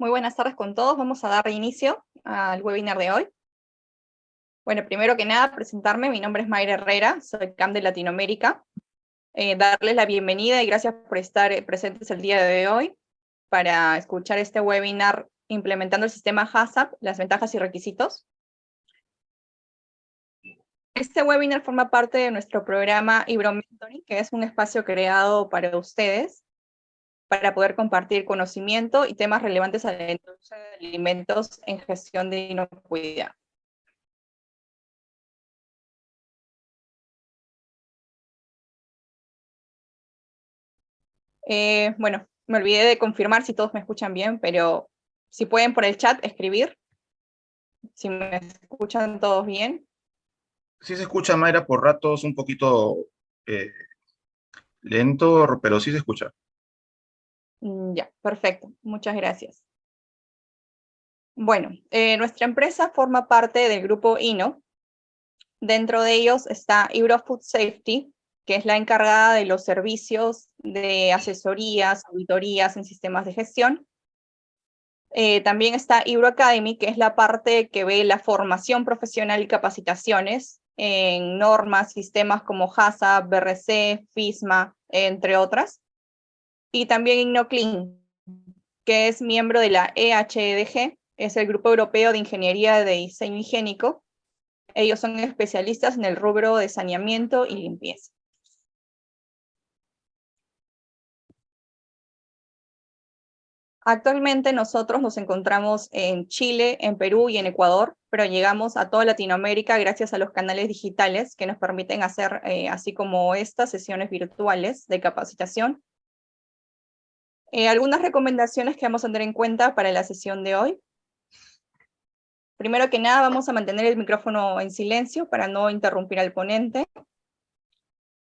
Muy buenas tardes con todos. Vamos a dar inicio al webinar de hoy. Bueno, primero que nada, presentarme. Mi nombre es Mayra Herrera, soy CAM de Latinoamérica. Darles la bienvenida y gracias por estar presentes el día de hoy para escuchar este webinar implementando el sistema HACCP, las ventajas y requisitos. Este webinar forma parte de nuestro programa Ibero Mentoring, que es un espacio creado para ustedes para poder compartir conocimiento y temas relevantes a la industria de alimentos en gestión de inocuidad. Bueno, me olvidé de confirmar si todos me escuchan bien, pero si pueden por el chat escribir, si me escuchan todos bien. Sí se escucha, Mayra, por ratos un poquito lento, pero sí se escucha. Ya, perfecto. Muchas gracias. Bueno, nuestra empresa forma parte del grupo INO. Dentro de ellos está Ibero Food Safety, que es la encargada de los servicios de asesorías, auditorías en sistemas de gestión. También está Ibero Academy, que es la parte que ve la formación profesional y capacitaciones en normas, sistemas como HACCP, BRC, FISMA, entre otras. Y también InnoClean, que es miembro de la EHEDG, es el Grupo Europeo de Ingeniería de Diseño Higiénico. Ellos son especialistas en el rubro de saneamiento y limpieza. Actualmente nosotros nos encontramos en Chile, en Perú y en Ecuador, pero llegamos a toda Latinoamérica gracias a los canales digitales que nos permiten hacer, así como estas sesiones virtuales de capacitación. Algunas recomendaciones que vamos a tener en cuenta para la sesión de hoy. Primero que nada, vamos a mantener el micrófono en silencio para no interrumpir al ponente.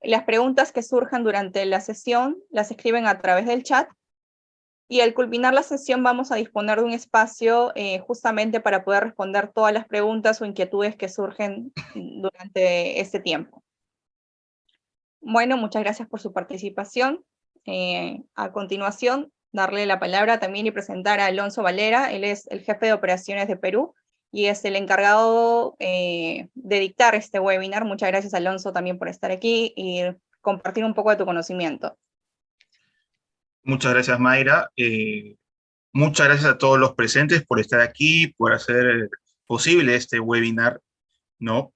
Las preguntas que surjan durante la sesión las escriben a través del chat. Y al culminar la sesión vamos a disponer de un espacio justamente para poder responder todas las preguntas o inquietudes que surgen durante este tiempo. Bueno, muchas gracias por su participación. A continuación, darle la palabra también y presentar a Alonso Valera. Él es el jefe de operaciones de Perú y es el encargado de dictar este webinar. Muchas gracias, Alonso, también por estar aquí y compartir un poco de tu conocimiento. Muchas gracias, Mayra. Muchas gracias a todos los presentes por estar aquí, por hacer posible este webinar, ¿no?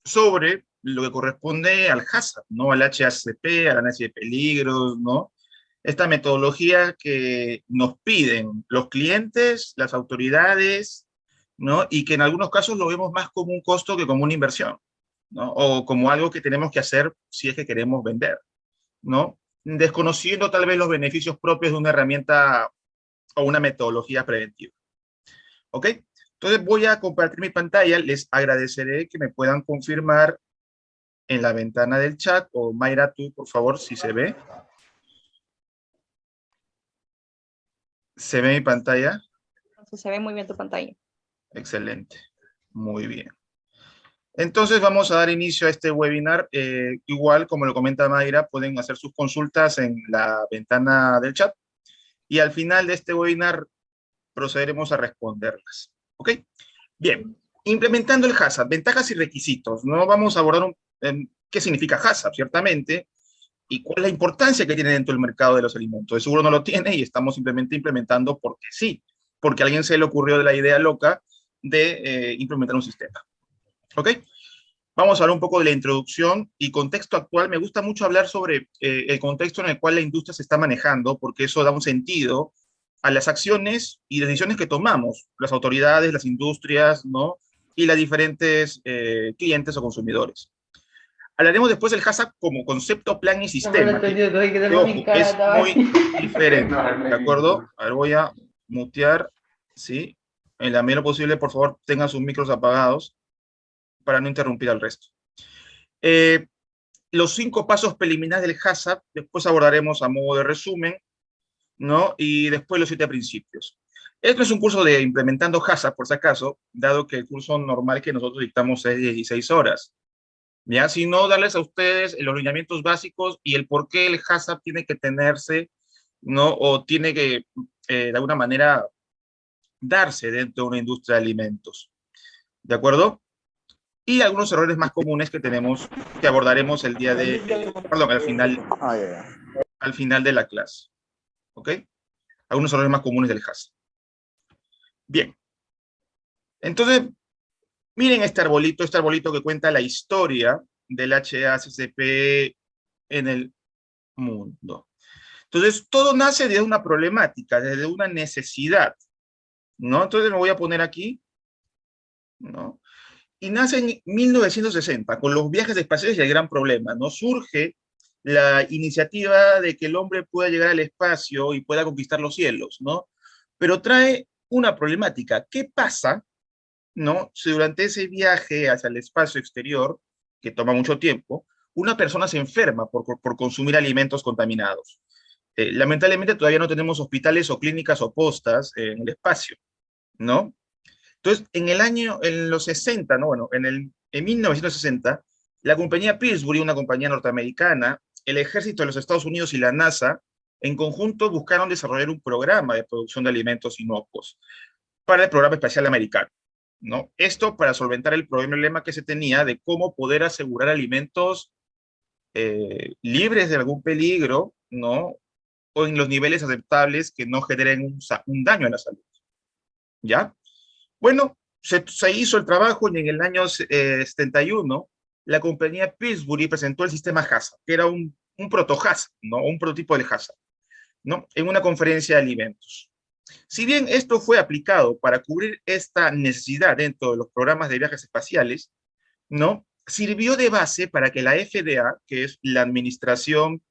Sobre lo que corresponde al HACCP, ¿no? Al HACCP, al análisis de peligros, ¿no? Esta metodología que nos piden los clientes, las autoridades, ¿no? Y que en algunos casos lo vemos más como un costo que como una inversión, ¿no? O como algo que tenemos que hacer si es que queremos vender, ¿no? Desconociendo tal vez los beneficios propios de una herramienta o una metodología preventiva. ¿Ok? Entonces voy a compartir mi pantalla. Les agradeceré que me puedan confirmar en la ventana del chat, o Mayra, tú, por favor, si se ve. ¿Se ve mi pantalla? Se ve muy bien tu pantalla. Excelente. Muy bien. Entonces vamos a dar inicio a este webinar. Igual, como lo comenta Mayra, pueden hacer sus consultas en la ventana del chat y al final de este webinar procederemos a responderlas. ¿Ok? Bien. Implementando el HACCP, ventajas y requisitos. No vamos a abordar qué significa HACCP, ciertamente, y cuál es la importancia que tiene dentro del mercado de los alimentos. De seguro no lo tiene y estamos simplemente implementando porque sí, porque a alguien se le ocurrió de la idea loca de implementar un sistema. ¿Ok? Vamos a hablar un poco de la introducción y contexto actual. Me gusta mucho hablar sobre el contexto en el cual la industria se está manejando, porque eso da un sentido a las acciones y decisiones que tomamos, las autoridades, las industrias, ¿no? Y las diferentes clientes o consumidores. Hablaremos después del HACCP como concepto, plan y sistema, que ojo, es muy diferente, ¿de acuerdo? A ver, voy a mutear, ¿sí? En la medida posible, por favor, tengan sus micros apagados para no interrumpir al resto. Eh, los 5 pasos preliminares del HACCP, después abordaremos a modo de resumen, ¿no? Y después los 7 principios. Esto es un curso de implementando HACCP, por si acaso, dado que el curso normal que nosotros dictamos es de 16 horas. Ya, sino darles a ustedes los lineamientos básicos y el por qué el HACCP tiene que tenerse, ¿no? O tiene que de alguna manera, darse dentro de una industria de alimentos. ¿De acuerdo? Y algunos errores más comunes que tenemos, que abordaremos el día de, perdón, al final de la clase. ¿Ok? Algunos errores más comunes del HACCP. Bien. Entonces, miren este arbolito que cuenta la historia del HACCP en el mundo. Entonces, todo nace de una problemática, desde una necesidad, ¿no? Entonces me voy a poner aquí, ¿no? Y nace en 1960, con los viajes espaciales y el gran problema, ¿no? Surge la iniciativa de que el hombre pueda llegar al espacio y pueda conquistar los cielos, ¿no? Pero trae una problemática. ¿Qué pasa, no? Si durante ese viaje hacia el espacio exterior, que toma mucho tiempo, una persona se enferma por consumir alimentos contaminados. Lamentablemente todavía no tenemos hospitales o clínicas o postas en el espacio, ¿no? Entonces, en los 60, ¿no? Bueno, en 1960, la compañía Pillsbury, una compañía norteamericana, el ejército de los Estados Unidos y la NASA, en conjunto buscaron desarrollar un programa de producción de alimentos inocuos para el programa espacial americano, ¿no? Esto para solventar el problema que se tenía de cómo poder asegurar alimentos libres de algún peligro, ¿no? O en los niveles aceptables que no generen un daño a la salud, ¿ya? Bueno, se hizo el trabajo y en el año 71 la compañía Pillsbury presentó el sistema HACCP, que era un proto-HACCP, ¿no? Un prototipo del HACCP, ¿no? En una conferencia de alimentos. Si bien esto fue aplicado para cubrir esta necesidad dentro de los programas de viajes espaciales, ¿no? Sirvió de base para que la FDA, que es la Administración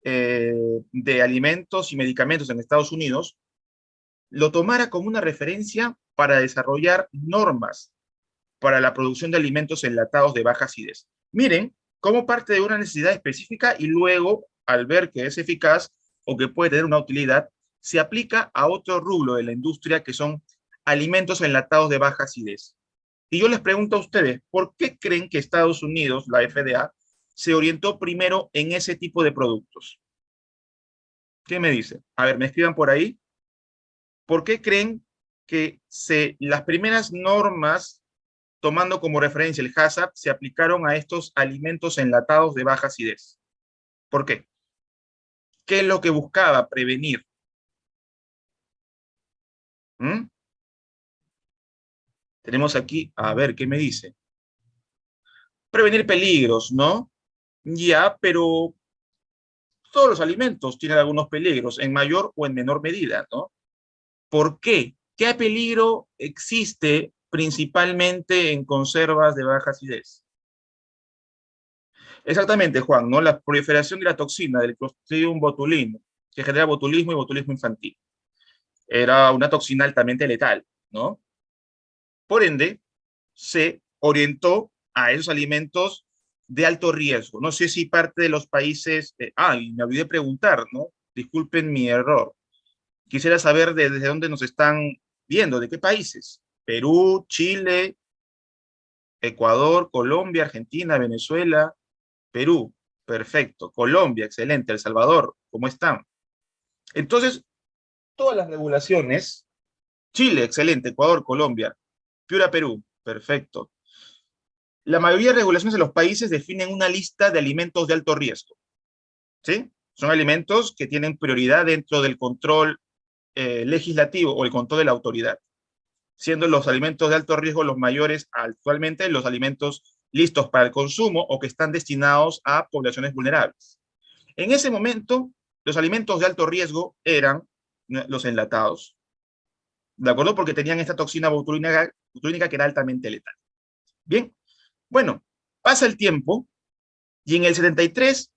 de Alimentos y Medicamentos en Estados Unidos, lo tomara como una referencia para desarrollar normas para la producción de alimentos enlatados de baja acidez. Miren cómo parte de una necesidad específica y luego, al ver que es eficaz o que puede tener una utilidad, se aplica a otro rubro de la industria que son alimentos enlatados de baja acidez. Y yo les pregunto a ustedes, ¿por qué creen que Estados Unidos, la FDA, se orientó primero en ese tipo de productos? ¿Qué me dicen? A ver, me escriban por ahí. ¿Por qué creen que las primeras normas, tomando como referencia el HACCP, se aplicaron a estos alimentos enlatados de baja acidez? ¿Por qué? ¿Qué es lo que buscaba prevenir? ¿Mm? Tenemos aquí, a ver, ¿qué me dice? Prevenir peligros, ¿no? Ya, pero todos los alimentos tienen algunos peligros, en mayor o en menor medida, ¿no? ¿Por qué? ¿Qué peligro existe principalmente en conservas de baja acidez? Exactamente, Juan, ¿no? La proliferación de la toxina del Clostridium botulinum, que genera botulismo y botulismo infantil. Era una toxina altamente letal, ¿no? Por ende, se orientó a esos alimentos de alto riesgo. No sé si parte de los países... y me olvidé preguntar, ¿no? Disculpen mi error. Quisiera saber desde dónde nos están viendo, de qué países. Perú, Chile, Ecuador, Colombia, Argentina, Venezuela, Perú, perfecto. Colombia, excelente. El Salvador, ¿cómo están? Entonces, todas las regulaciones, Chile, excelente. Ecuador, Colombia, Piura, Perú, perfecto. La mayoría de regulaciones de los países definen una lista de alimentos de alto riesgo, ¿sí? Son alimentos que tienen prioridad dentro del control legislativo o el control de la autoridad, siendo los alimentos de alto riesgo los mayores actualmente los alimentos listos para el consumo o que están destinados a poblaciones vulnerables. En ese momento, los alimentos de alto riesgo eran los enlatados, ¿de acuerdo? Porque tenían esta toxina botulínica que era altamente letal. Bien, bueno, pasa el tiempo y en el 73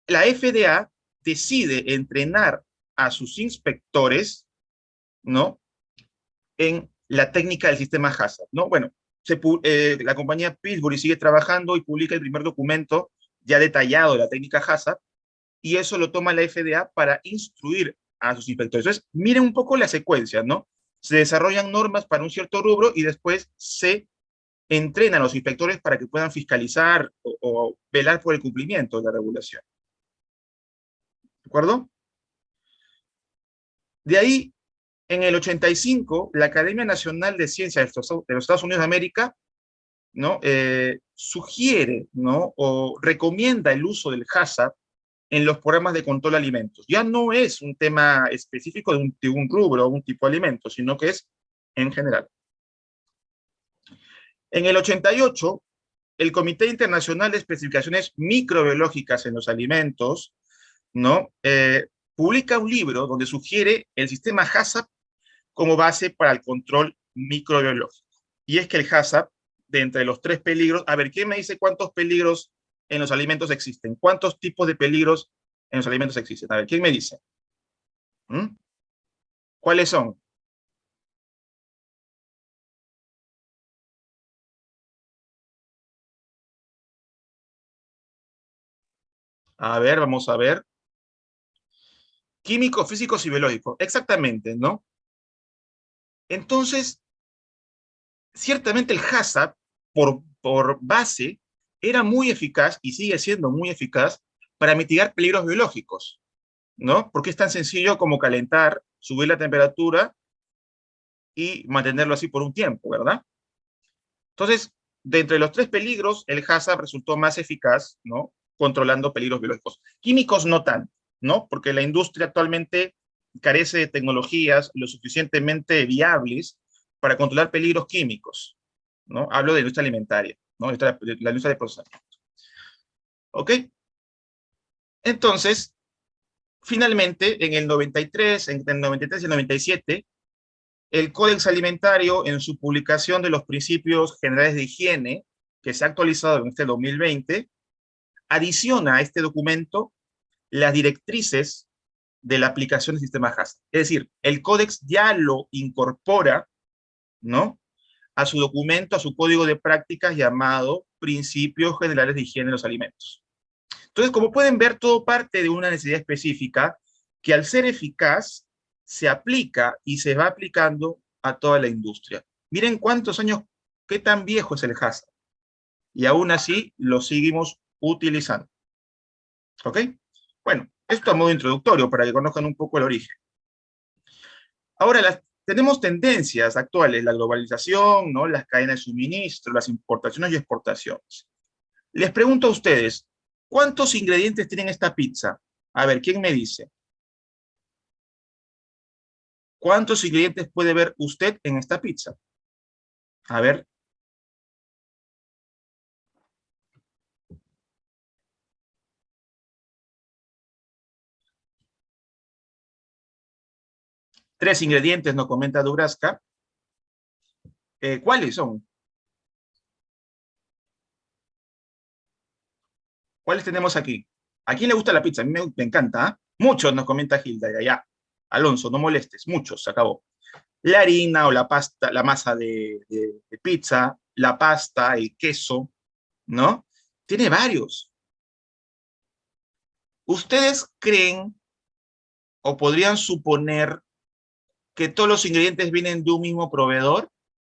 la FDA decide entrenar a sus inspectores, ¿no? En la técnica del sistema HACCP, ¿no? Bueno, la compañía Pillsbury sigue trabajando y publica el primer documento ya detallado de la técnica HACCP, y eso lo toma la FDA para instruir a sus inspectores. Entonces, miren un poco la secuencia, ¿no? Se desarrollan normas para un cierto rubro y después se entrenan a los inspectores para que puedan fiscalizar o velar por el cumplimiento de la regulación. ¿De acuerdo? De ahí, en el 85, la Academia Nacional de Ciencias de los Estados Unidos de América, ¿no? Sugiere, ¿no? O recomienda el uso del HACCP en los programas de control de alimentos. Ya no es un tema específico de un rubro o un tipo de alimento, sino que es en general. En el 88, el Comité Internacional de Especificaciones Microbiológicas en los Alimentos, ¿no? Publica un libro donde sugiere el sistema HACCP como base para el control microbiológico. Y es que el HACCP, de entre los 3 peligros, a ver, ¿quién me dice cuántos peligros en los alimentos existen? ¿Cuántos tipos de peligros en los alimentos existen? A ver, ¿quién me dice? ¿Mm? ¿Cuáles son? A ver, vamos a ver. Químicos, físicos y biológicos. Exactamente, ¿no? Entonces, ciertamente el HACCP, por base, era muy eficaz y sigue siendo muy eficaz para mitigar peligros biológicos, ¿no? Porque es tan sencillo como calentar, subir la temperatura y mantenerlo así por un tiempo, ¿verdad? Entonces, de entre los 3 peligros, el HACCP resultó más eficaz, ¿no? Controlando peligros biológicos. Químicos no tanto, ¿no? Porque la industria actualmente carece de tecnologías lo suficientemente viables para controlar peligros químicos, ¿no? Hablo de la industria alimentaria, ¿no? La industria de procesamiento. ¿Ok? Entonces, finalmente, en el 93, entre el 93 y el 97, el Códex Alimentario, en su publicación de los Principios Generales de Higiene, que se ha actualizado en este 2020, adiciona a este documento las directrices de la aplicación del sistema HACCP. Es decir, el Códex ya lo incorpora, ¿no? A su documento, a su código de prácticas llamado Principios Generales de Higiene de los Alimentos. Entonces, como pueden ver, todo parte de una necesidad específica que al ser eficaz se aplica y se va aplicando a toda la industria. Miren cuántos años, qué tan viejo es el HACCP. Y aún así lo seguimos utilizando. ¿Ok? Bueno, esto a modo introductorio para que conozcan un poco el origen. Ahora, tenemos tendencias actuales, la globalización, ¿no? Las cadenas de suministro, las importaciones y exportaciones. Les pregunto a ustedes, ¿cuántos ingredientes tienen esta pizza? A ver, ¿quién me dice? ¿Cuántos ingredientes puede ver usted en esta pizza? A ver. Tres ingredientes, nos comenta Durazca. ¿Cuáles son? ¿Cuáles tenemos aquí? ¿A quién le gusta la pizza? A mí me encanta, ¿eh? Muchos, nos comenta Gilda, ya. Alonso, no molestes, muchos, se acabó. La harina o la pasta, la masa de pizza, la pasta, el queso, ¿no? Tiene varios. ¿Ustedes creen o podrían suponer que todos los ingredientes vienen de un mismo proveedor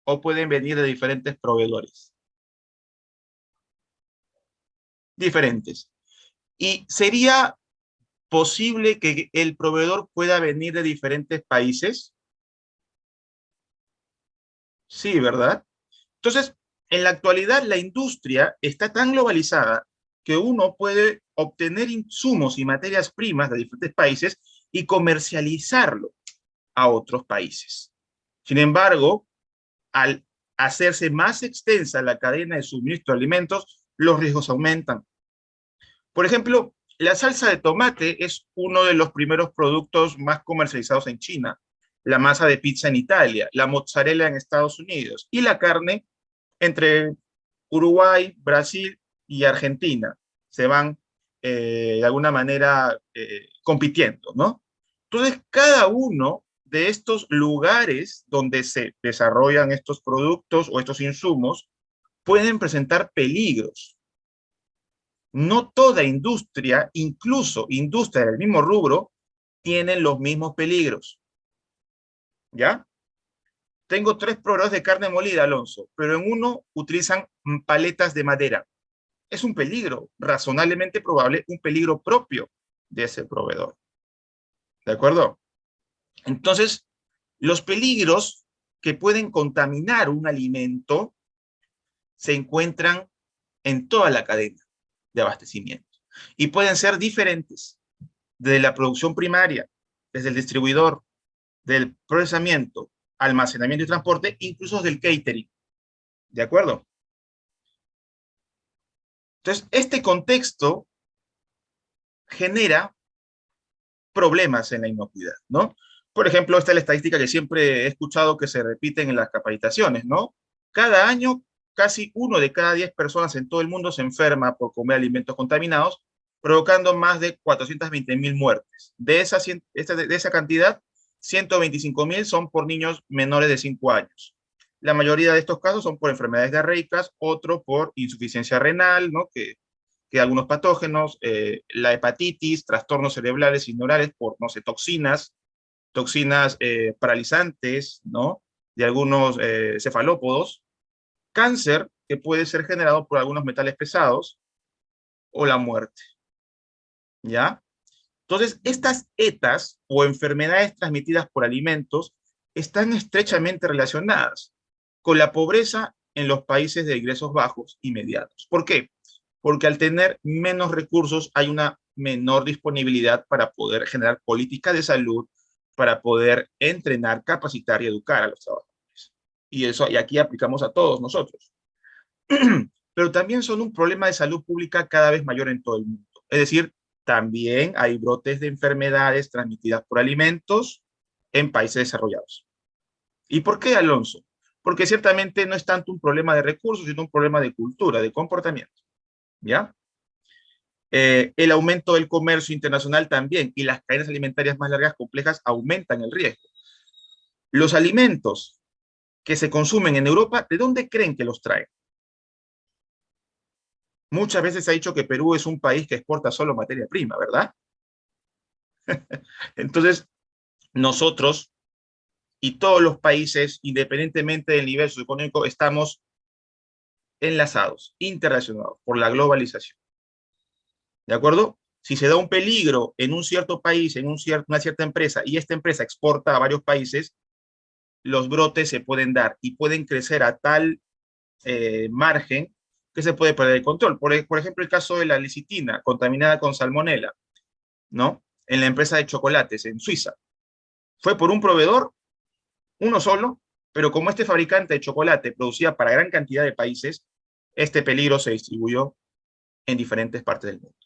o pueden venir de diferentes proveedores? Diferentes. ¿Y sería posible que el proveedor pueda venir de diferentes países? Sí, ¿verdad? Entonces, en la actualidad la industria está tan globalizada que uno puede obtener insumos y materias primas de diferentes países y comercializarlo a otros países. Sin embargo, al hacerse más extensa la cadena de suministro de alimentos, los riesgos aumentan. Por ejemplo, la salsa de tomate es uno de los primeros productos más comercializados en China, la masa de pizza en Italia, la mozzarella en Estados Unidos y la carne entre Uruguay, Brasil y Argentina. Se van de alguna manera compitiendo, ¿no? Entonces, cada uno de estos lugares donde se desarrollan estos productos o estos insumos pueden presentar peligros. No toda industria, incluso industria del mismo rubro, tienen los mismos peligros. ¿Ya? Tengo 3 proveedores de carne molida, Alonso, pero en uno utilizan paletas de madera. Es un peligro, razonablemente probable, un peligro propio de ese proveedor. ¿De acuerdo? Entonces, los peligros que pueden contaminar un alimento se encuentran en toda la cadena de abastecimiento y pueden ser diferentes, desde la producción primaria, desde el distribuidor, del procesamiento, almacenamiento y transporte, incluso del catering. ¿De acuerdo? Entonces, este contexto genera problemas en la inocuidad, ¿no? Por ejemplo, esta es la estadística que siempre he escuchado que se repiten en las capacitaciones, ¿no? Cada año, casi 1 de cada 10 personas en todo el mundo se enferma por comer alimentos contaminados, provocando más de 420.000 muertes. De esa cantidad, 125.000 son por niños menores de 5 años. La mayoría de estos casos son por enfermedades diarreicas, otro por insuficiencia renal, ¿no? Que algunos patógenos, la hepatitis, trastornos cerebrales y neurales por, no sé, toxinas paralizantes, ¿no? De algunos cefalópodos, cáncer que puede ser generado por algunos metales pesados o la muerte, ¿ya? Entonces, estas ETAs o enfermedades transmitidas por alimentos están estrechamente relacionadas con la pobreza en los países de ingresos bajos y medianos. ¿Por qué? Porque al tener menos recursos hay una menor disponibilidad para poder generar políticas de salud, para poder entrenar, capacitar y educar a los trabajadores. Y aquí aplicamos a todos nosotros. Pero también son un problema de salud pública cada vez mayor en todo el mundo. Es decir, también hay brotes de enfermedades transmitidas por alimentos en países desarrollados. ¿Y por qué, Alonso? Porque ciertamente no es tanto un problema de recursos, sino un problema de cultura, de comportamiento. ¿Ya? El aumento del comercio internacional también y las cadenas alimentarias más largas complejas aumentan el riesgo. Los alimentos que se consumen en Europa, ¿de dónde creen que los traen? Muchas veces se ha dicho que Perú es un país que exporta solo materia prima, ¿verdad? Entonces, nosotros y todos los países, independientemente del nivel socioeconómico, estamos enlazados, interrelacionados por la globalización. ¿De acuerdo? Si se da un peligro en un cierto país, en una cierta empresa, y esta empresa exporta a varios países, los brotes se pueden dar y pueden crecer a tal margen que se puede perder el control. Por ejemplo, el caso de la lecitina contaminada con salmonela, ¿no? En la empresa de chocolates en Suiza. Fue por un proveedor, uno solo, pero como este fabricante de chocolate producía para gran cantidad de países, este peligro se distribuyó en diferentes partes del mundo.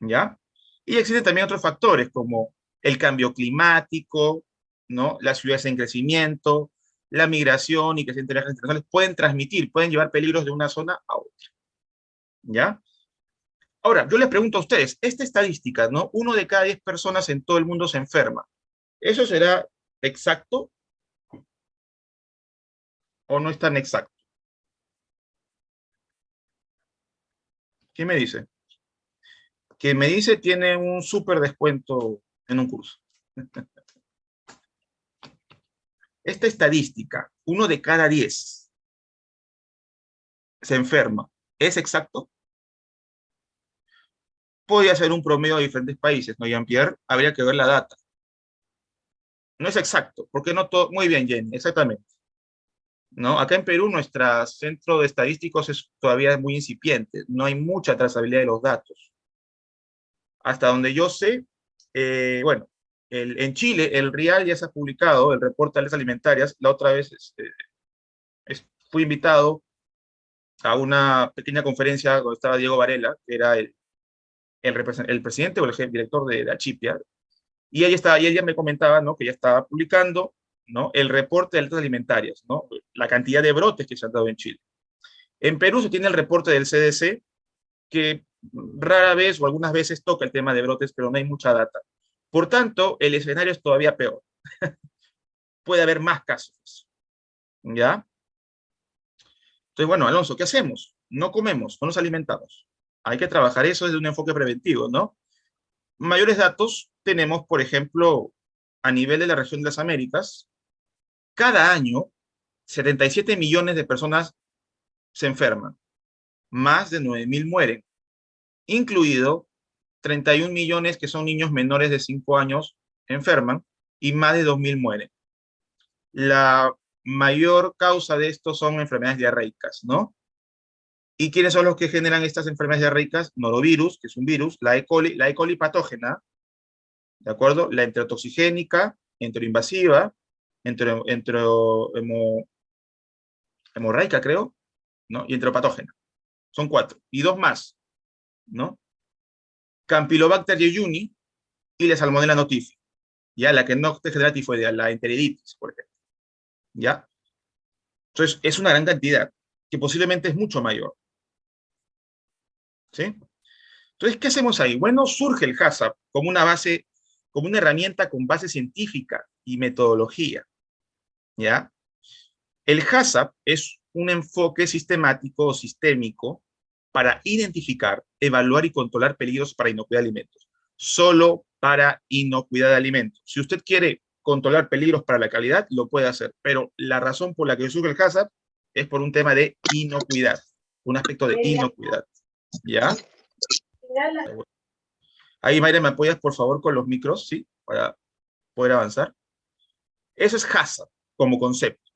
¿Ya? Y existen también otros factores como el cambio climático, ¿no? Las ciudades en crecimiento, la migración y crecimiento de las internacionales pueden transmitir, pueden llevar peligros de una zona a otra. ¿Ya? Ahora, yo les pregunto a ustedes, esta estadística, ¿no? 1 de cada 10 personas en todo el mundo se enferma. ¿Eso será exacto o no es tan exacto? ¿Quién me dice? Quien me dice tiene un súper descuento en un curso. Esta estadística, 1 de cada 10 se enferma, ¿es exacto? Podría ser un promedio de diferentes países, ¿no, Jean-Pierre? Habría que ver la data. No es exacto, porque no todo... Muy bien, Jenny, exactamente. ¿No? Acá en Perú, nuestro centro de estadísticos es todavía muy incipiente. No hay mucha trazabilidad de los datos. Hasta donde yo sé, bueno, en Chile, el RIAL ya se ha publicado, el reporte de alertas alimentarias. La otra vez fui invitado a una pequeña conferencia donde estaba Diego Varela, que era el presidente o el director de Achipia, y ella me comentaba, ¿no? Que ya estaba publicando, ¿no? El reporte de alertas alimentarias, ¿no? La cantidad de brotes que se han dado en Chile. En Perú se tiene el reporte del CDC, que rara vez o algunas veces toca el tema de brotes, pero no hay mucha data. Por tanto, el escenario es todavía peor. Puede haber más casos, ¿ya? Entonces, bueno, Alonso, ¿qué hacemos? No comemos, no nos alimentamos. Hay que trabajar eso desde un enfoque preventivo, ¿no? Mayores datos tenemos, por ejemplo, a nivel de la región de las Américas, cada año 77 millones de personas se enferman, más de 9.000 mueren, incluido 31 millones que son niños menores de 5 años enferman y más de 2.000 mueren. La mayor causa de esto son enfermedades diarreicas, ¿no? ¿Y quiénes son los que generan estas enfermedades diarreicas? Norovirus, que es un virus, la E. coli patógena, ¿de acuerdo? La enterotoxigénica, enteroinvasiva, hemorraica, creo, ¿no? Y enteropatógena. Son 4. Y 2 más, ¿no? Campylobacter jejuni y la Salmonella notifi. Ya, la que no te genera tifoidea, la enteriditis, por ejemplo. ¿Ya? Entonces, es una gran cantidad, que posiblemente es mucho mayor. ¿Sí? Entonces, ¿qué hacemos ahí? Bueno, surge el HACCP como una base, como una herramienta con base científica y metodología. ¿Ya? El HACCP es un enfoque sistemático o sistémico para identificar, evaluar y controlar peligros para inocuidad de alimentos. Solo para inocuidad de alimentos. Si usted quiere controlar peligros para la calidad, lo puede hacer, pero la razón por la que surge el HACCP es por un tema de inocuidad, un aspecto de inocuidad. ¿Ya? Ahí, Mayra, ¿me apoyas por favor con los micros? ¿Sí? Para poder avanzar. Eso es HACCP como concepto.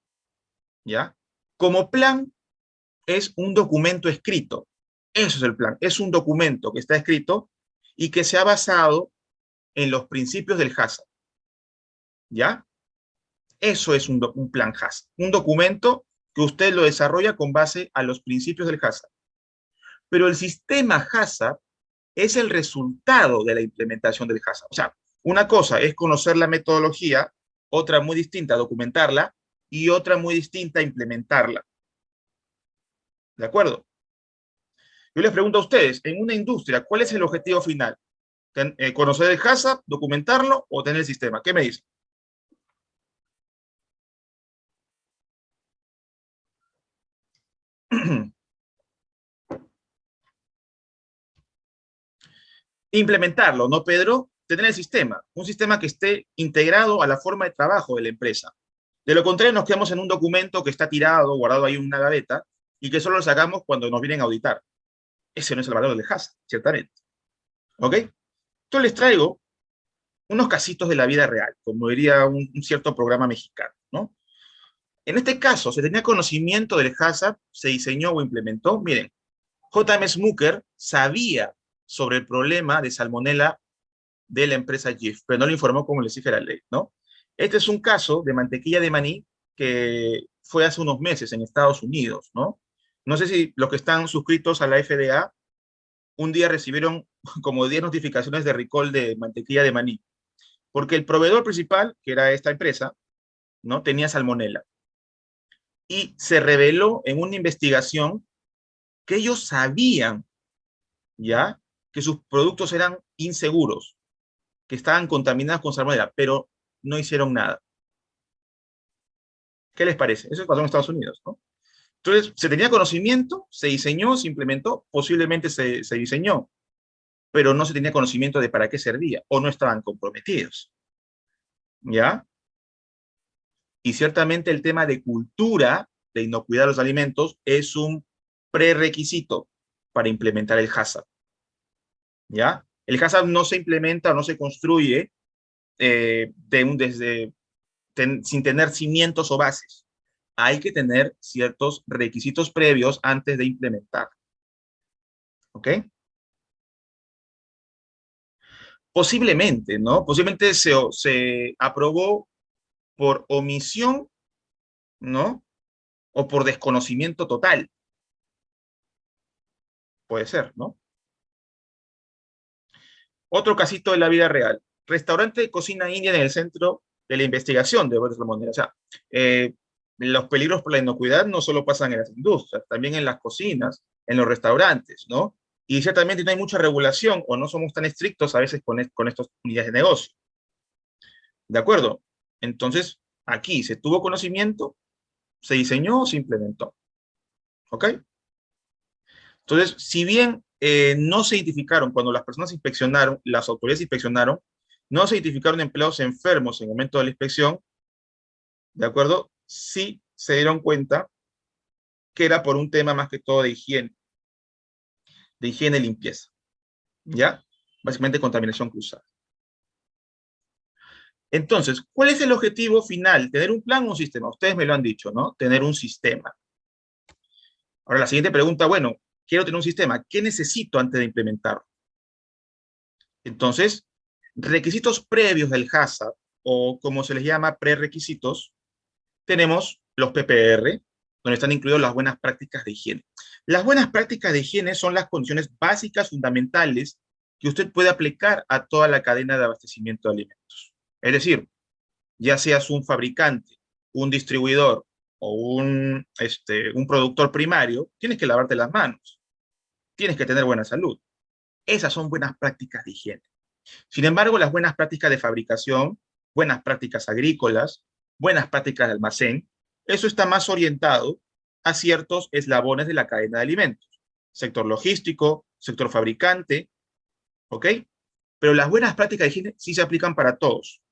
¿Ya? Como plan, es un documento escrito. Eso es el plan. Es un documento que está escrito y que se ha basado en los principios del HACCP. ¿Ya? Eso es un plan HACCP. Un documento que usted lo desarrolla con base a los principios del HACCP. Pero el sistema HACCP es el resultado de la implementación del HACCP. O sea, una cosa es conocer la metodología, otra muy distinta documentarla y otra muy distinta implementarla. ¿De acuerdo? Yo les pregunto a ustedes, en una industria, ¿cuál es el objetivo final? ¿Conocer el HACCP, documentarlo o tener el sistema? ¿Qué me dicen? Implementarlo, ¿no, Pedro? Tener el sistema, un sistema que esté integrado a la forma de trabajo de la empresa. De lo contrario, nos quedamos en un documento que está tirado, guardado ahí en una gaveta, y que solo lo sacamos cuando nos vienen a auditar. Ese no es el valor del HACCP, ciertamente. ¿Ok? Yo les traigo unos casitos de la vida real, como diría un cierto programa mexicano, ¿no? En este caso, se tenía conocimiento del HACCP, se diseñó o implementó. Miren, J.M. Smucker sabía sobre el problema de salmonela de la empresa Jif, pero no le informó como le exige la ley, ¿no? Este es un caso de mantequilla de maní que fue hace unos meses en Estados Unidos, ¿no? No sé si los que están suscritos a la FDA un día recibieron como 10 notificaciones de recall de mantequilla de maní, porque el proveedor principal, que era esta empresa, ¿no? Tenía salmonela. Y se reveló en una investigación que ellos sabían, ¿ya? Que sus productos eran inseguros, que estaban contaminados con salmonela, pero no hicieron nada. ¿Qué les parece? Eso pasó en Estados Unidos, ¿no? Entonces, se tenía conocimiento, se diseñó, se implementó, posiblemente se diseñó, pero no se tenía conocimiento de para qué servía, o no estaban comprometidos, ¿ya? Y ciertamente el tema de cultura, de inocuidad de los alimentos, es un prerequisito para implementar el HACCP, ¿ya? El HACCP no se implementa o no se construye sin tener cimientos o bases. Hay que tener ciertos requisitos previos antes de implementar. ¿Ok? Posiblemente, ¿no? Posiblemente se aprobó por omisión, ¿no? O por desconocimiento total. Puede ser, ¿no? Otro casito de la vida real. Restaurante de cocina india en el centro de la investigación de Boris Ramonet. O sea, los peligros por la inocuidad no solo pasan en las industrias, también en las cocinas, en los restaurantes, ¿no? Y ciertamente no hay mucha regulación o no somos tan estrictos a veces con estas unidades de negocio. ¿De acuerdo? Entonces, aquí se tuvo conocimiento, se diseñó, se implementó. ¿Ok? Entonces, si bien no se identificaron, cuando las personas inspeccionaron, las autoridades inspeccionaron, no se identificaron empleados enfermos en el momento de la inspección, ¿de acuerdo? Sí se dieron cuenta que era por un tema más que todo de higiene y limpieza, ¿ya? Básicamente contaminación cruzada. Entonces, ¿cuál es el objetivo final? ¿Tener un plan o un sistema? Ustedes me lo han dicho, ¿no? Tener un sistema. Ahora, la siguiente pregunta, bueno, quiero tener un sistema. ¿Qué necesito antes de implementarlo? Entonces, requisitos previos del HACCP, o como se les llama, prerequisitos, tenemos los PPR, donde están incluidas las buenas prácticas de higiene. Las buenas prácticas de higiene son las condiciones básicas fundamentales que usted puede aplicar a toda la cadena de abastecimiento de alimentos. Es decir, ya seas un fabricante, un distribuidor o un productor primario, tienes que lavarte las manos, tienes que tener buena salud. Esas son buenas prácticas de higiene. Sin embargo, las buenas prácticas de fabricación, buenas prácticas agrícolas, buenas prácticas de almacén, eso está más orientado a ciertos eslabones de la cadena de alimentos. Sector logístico, sector fabricante, ¿ok? Pero las buenas prácticas de higiene sí se aplican para todos,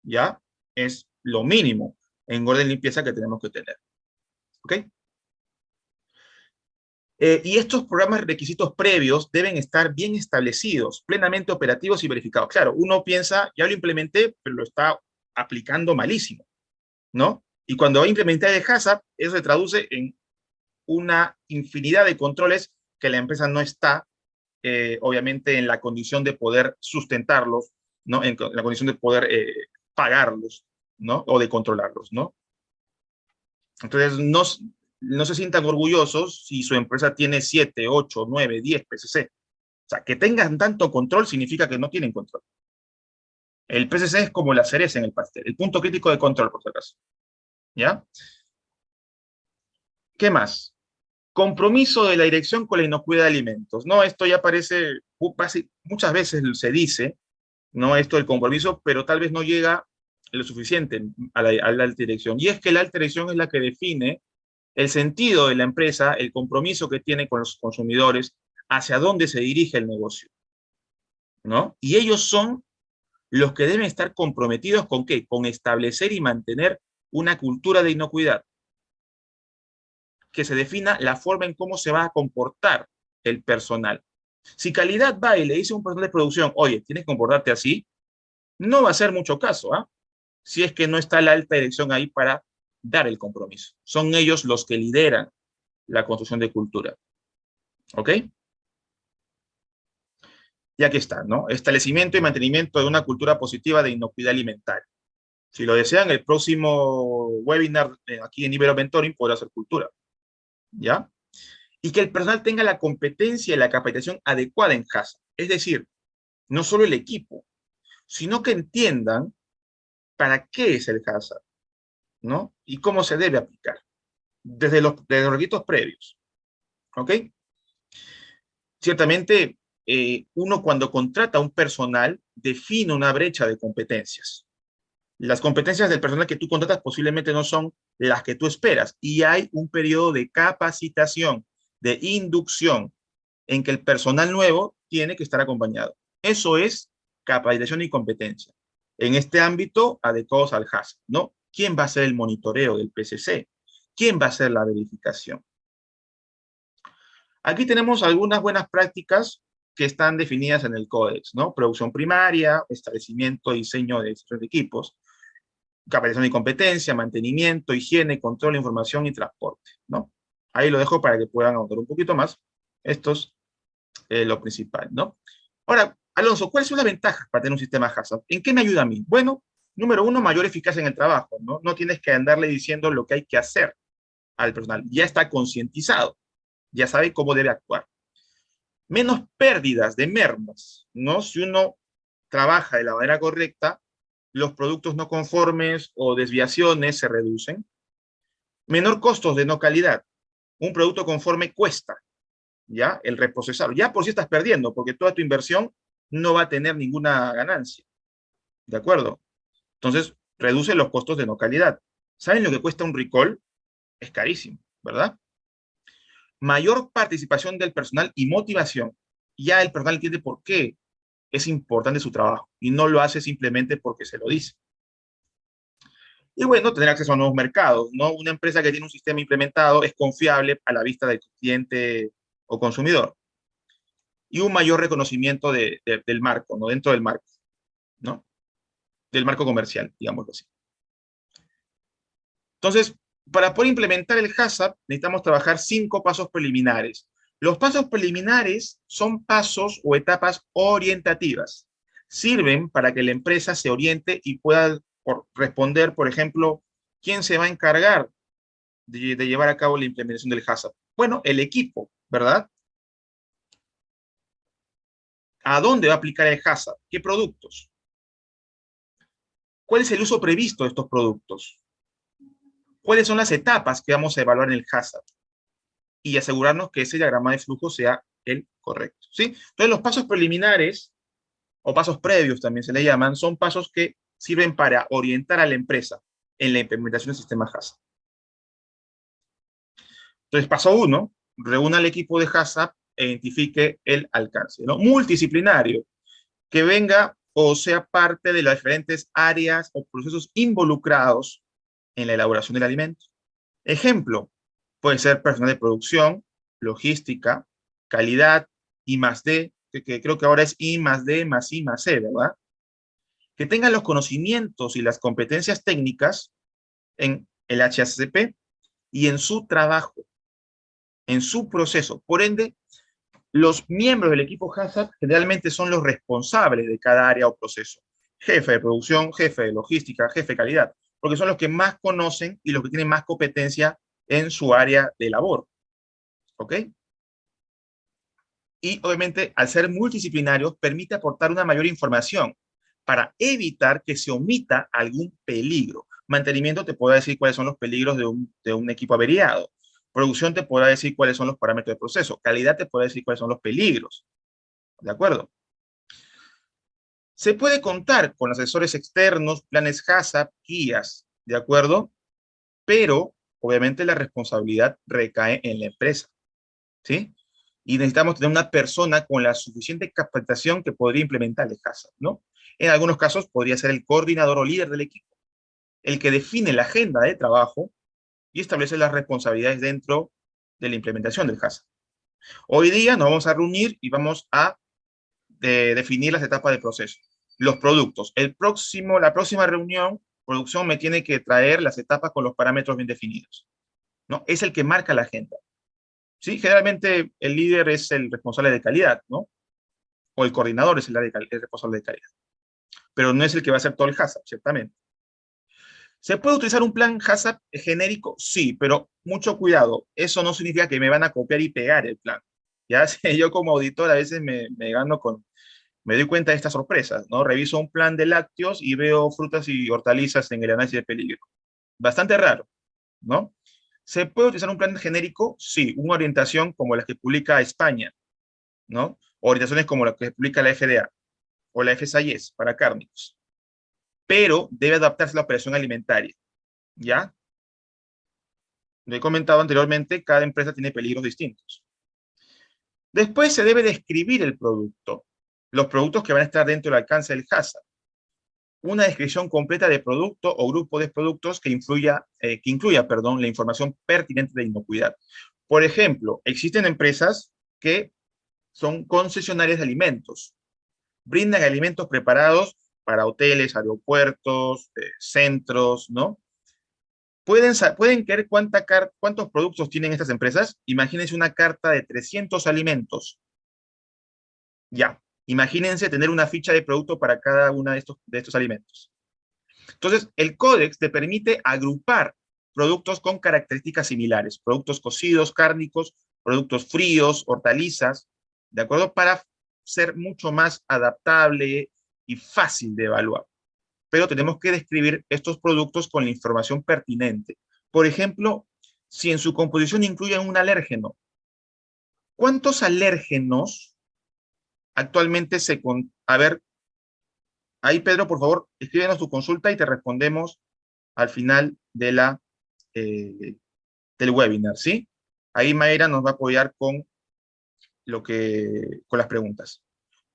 ¿ya? Es lo mínimo en orden de limpieza que tenemos que tener, ¿ok? Y estos programas requisitos previos deben estar bien establecidos, plenamente operativos y verificados. Claro, uno piensa, ya lo implementé, pero lo está aplicando malísimo, ¿no? Y cuando va a implementar el HACCP, eso se traduce en una infinidad de controles que la empresa no está, obviamente, en la condición de poder sustentarlos, ¿no? En la condición de poder pagarlos, ¿no? O de controlarlos, ¿no? Entonces, no se sientan orgullosos si su empresa tiene 7, 8, 9, 10 PCC. O sea, que tengan tanto control significa que no tienen control. El PCC es como la cereza en el pastel, el punto crítico de control, por si acaso. ¿Ya? ¿Qué más? Compromiso de la dirección con la inocuidad de alimentos. No, esto ya parece, muchas veces se dice, no esto del compromiso, pero tal vez no llega lo suficiente a la alta dirección. Y es que la alta dirección es la que define el sentido de la empresa, el compromiso que tiene con los consumidores, hacia dónde se dirige el negocio, ¿no? Y ellos son los que deben estar comprometidos con ¿qué? Con establecer y mantener una cultura de inocuidad, que se defina la forma en cómo se va a comportar el personal. Si calidad va y le dice a un personal de producción, oye, tienes que comportarte así, no va a hacer mucho caso, ¿ah? Si es que no está la alta dirección ahí para dar el compromiso. Son ellos los que lideran la construcción de cultura. ¿Ok? Y aquí está, ¿no? Establecimiento y mantenimiento de una cultura positiva de inocuidad alimentaria. Si lo desean, el próximo webinar aquí en Ibero Mentoring podrá ser cultura, ¿ya? Y que el personal tenga la competencia y la capacitación adecuada en HACCP. Es decir, no solo el equipo, sino que entiendan para qué es el HACCP, ¿no? Y cómo se debe aplicar, desde los requisitos previos, ¿ok? Ciertamente, uno cuando contrata a un personal define una brecha de competencias. Las competencias del personal que tú contratas posiblemente no son las que tú esperas y hay un periodo de capacitación, de inducción, en que el personal nuevo tiene que estar acompañado. Eso es capacitación y competencia. En este ámbito, adecuados al HACCP, ¿no? ¿Quién va a hacer el monitoreo del PCC? ¿Quién va a hacer la verificación? Aquí tenemos algunas buenas prácticas que están definidas en el códex, ¿no? Producción primaria, establecimiento, diseño de equipos, capacitación y competencia, mantenimiento, higiene, control, información y transporte, ¿no? Ahí lo dejo para que puedan ahondar un poquito más. Esto es lo principal, ¿no? Ahora, Alonso, ¿cuáles son las ventajas para tener un sistema HACCP? ¿En qué me ayuda a mí? Bueno, número uno, mayor eficacia en el trabajo, ¿no? No tienes que andarle diciendo lo que hay que hacer al personal. Ya está concientizado, ya sabe cómo debe actuar. Menos pérdidas de mermas, ¿no? Si uno trabaja de la manera correcta, los productos no conformes o desviaciones se reducen. Menor costos de no calidad. Un producto conforme cuesta, ¿ya? El reprocesarlo. Ya por si estás perdiendo, porque toda tu inversión no va a tener ninguna ganancia, ¿de acuerdo? Entonces, reduce los costos de no calidad. ¿Saben lo que cuesta un recall? Es carísimo, ¿verdad? Mayor participación del personal y motivación. Ya el personal entiende por qué es importante su trabajo y no lo hace simplemente porque se lo dice. Y bueno, tener acceso a nuevos mercados, ¿no? Una empresa que tiene un sistema implementado es confiable a la vista del cliente o consumidor. Y un mayor reconocimiento del marco, ¿no? Dentro del marco, ¿no? del marco comercial, digámoslo así. Entonces, para poder implementar el HACCP, necesitamos trabajar 5 pasos preliminares. Los pasos preliminares son pasos o etapas orientativas. Sirven para que la empresa se oriente y pueda responder, por ejemplo, quién se va a encargar de llevar a cabo la implementación del HACCP. Bueno, el equipo, ¿verdad? ¿A dónde va a aplicar el HACCP? ¿Qué productos? ¿Cuál es el uso previsto de estos productos? ¿Cuáles son las etapas que vamos a evaluar en el HACCP? Y asegurarnos que ese diagrama de flujo sea el correcto, ¿sí? Entonces, los pasos preliminares, o pasos previos también se le llaman, son pasos que sirven para orientar a la empresa en la implementación del sistema HACCP. Entonces, paso 1, reúna al equipo de HACCP e identifique el alcance, ¿no? Multidisciplinario, que venga o sea parte de las diferentes áreas o procesos involucrados en la elaboración del alimento. Ejemplo, puede ser personal de producción, logística, calidad, I+D, que creo que ahora es I+D más I más C, ¿verdad? Que tengan los conocimientos y las competencias técnicas en el HACCP y en su trabajo, en su proceso. Por ende, los miembros del equipo HACCP generalmente son los responsables de cada área o proceso. Jefe de producción, jefe de logística, jefe de calidad, porque son los que más conocen y los que tienen más competencia en su área de labor. ¿Ok? Y obviamente, al ser multidisciplinarios, permite aportar una mayor información para evitar que se omita algún peligro. Mantenimiento te podrá decir cuáles son los peligros de un equipo averiado. Producción te podrá decir cuáles son los parámetros de proceso. Calidad te podrá decir cuáles son los peligros. ¿De acuerdo? Se puede contar con asesores externos, planes HACCP, guías, ¿de acuerdo? Pero, obviamente, la responsabilidad recae en la empresa, ¿sí? Y necesitamos tener una persona con la suficiente capacitación que podría implementar el HACCP, ¿no? En algunos casos podría ser el coordinador o líder del equipo, el que define la agenda de trabajo y establece las responsabilidades dentro de la implementación del HACCP. Hoy día nos vamos a reunir y vamos a definir las etapas del proceso. Los productos. La próxima reunión, producción me tiene que traer las etapas con los parámetros bien definidos, ¿no? Es el que marca la agenda. ¿Sí? Generalmente el líder es el responsable de calidad, ¿no? O el coordinador es el responsable de calidad. Pero no es el que va a hacer todo el HACCP, ciertamente. ¿Se puede utilizar un plan HACCP genérico? Sí, pero mucho cuidado. Eso no significa que me van a copiar y pegar el plan. Ya yo como auditor a veces me doy cuenta de estas sorpresas, ¿no? Reviso un plan de lácteos y veo frutas y hortalizas en el análisis de peligro. Bastante raro, ¿no? ¿Se puede utilizar un plan genérico? Sí, una orientación como las que publica España, ¿no? Orientaciones como las que publica la FDA o la FSIS para cárnicos. Pero debe adaptarse a la operación alimentaria, ¿ya? Lo he comentado anteriormente, cada empresa tiene peligros distintos. Después se debe describir el producto, los productos que van a estar dentro del alcance del HACCP. Una descripción completa de producto o grupo de productos que incluya, la información pertinente de inocuidad. Por ejemplo, existen empresas que son concesionarias de alimentos. Brindan alimentos preparados para hoteles, aeropuertos, centros, ¿no? ¿Pueden creer cuántos productos tienen estas empresas? Imagínense una carta de 300 alimentos. Ya, imagínense tener una ficha de producto para cada uno de estos alimentos. Entonces, el códex te permite agrupar productos con características similares, productos cocidos, cárnicos, productos fríos, hortalizas, ¿de acuerdo? Para ser mucho más adaptable y fácil de evaluar. Pero tenemos que describir estos productos con la información pertinente. Por ejemplo, si en su composición incluyen un alérgeno, ¿cuántos alérgenos actualmente A ver, ahí Pedro, por favor, escríbenos tu consulta y te respondemos al final eh, del webinar, ¿sí? Ahí Mayra nos va a apoyar con las preguntas.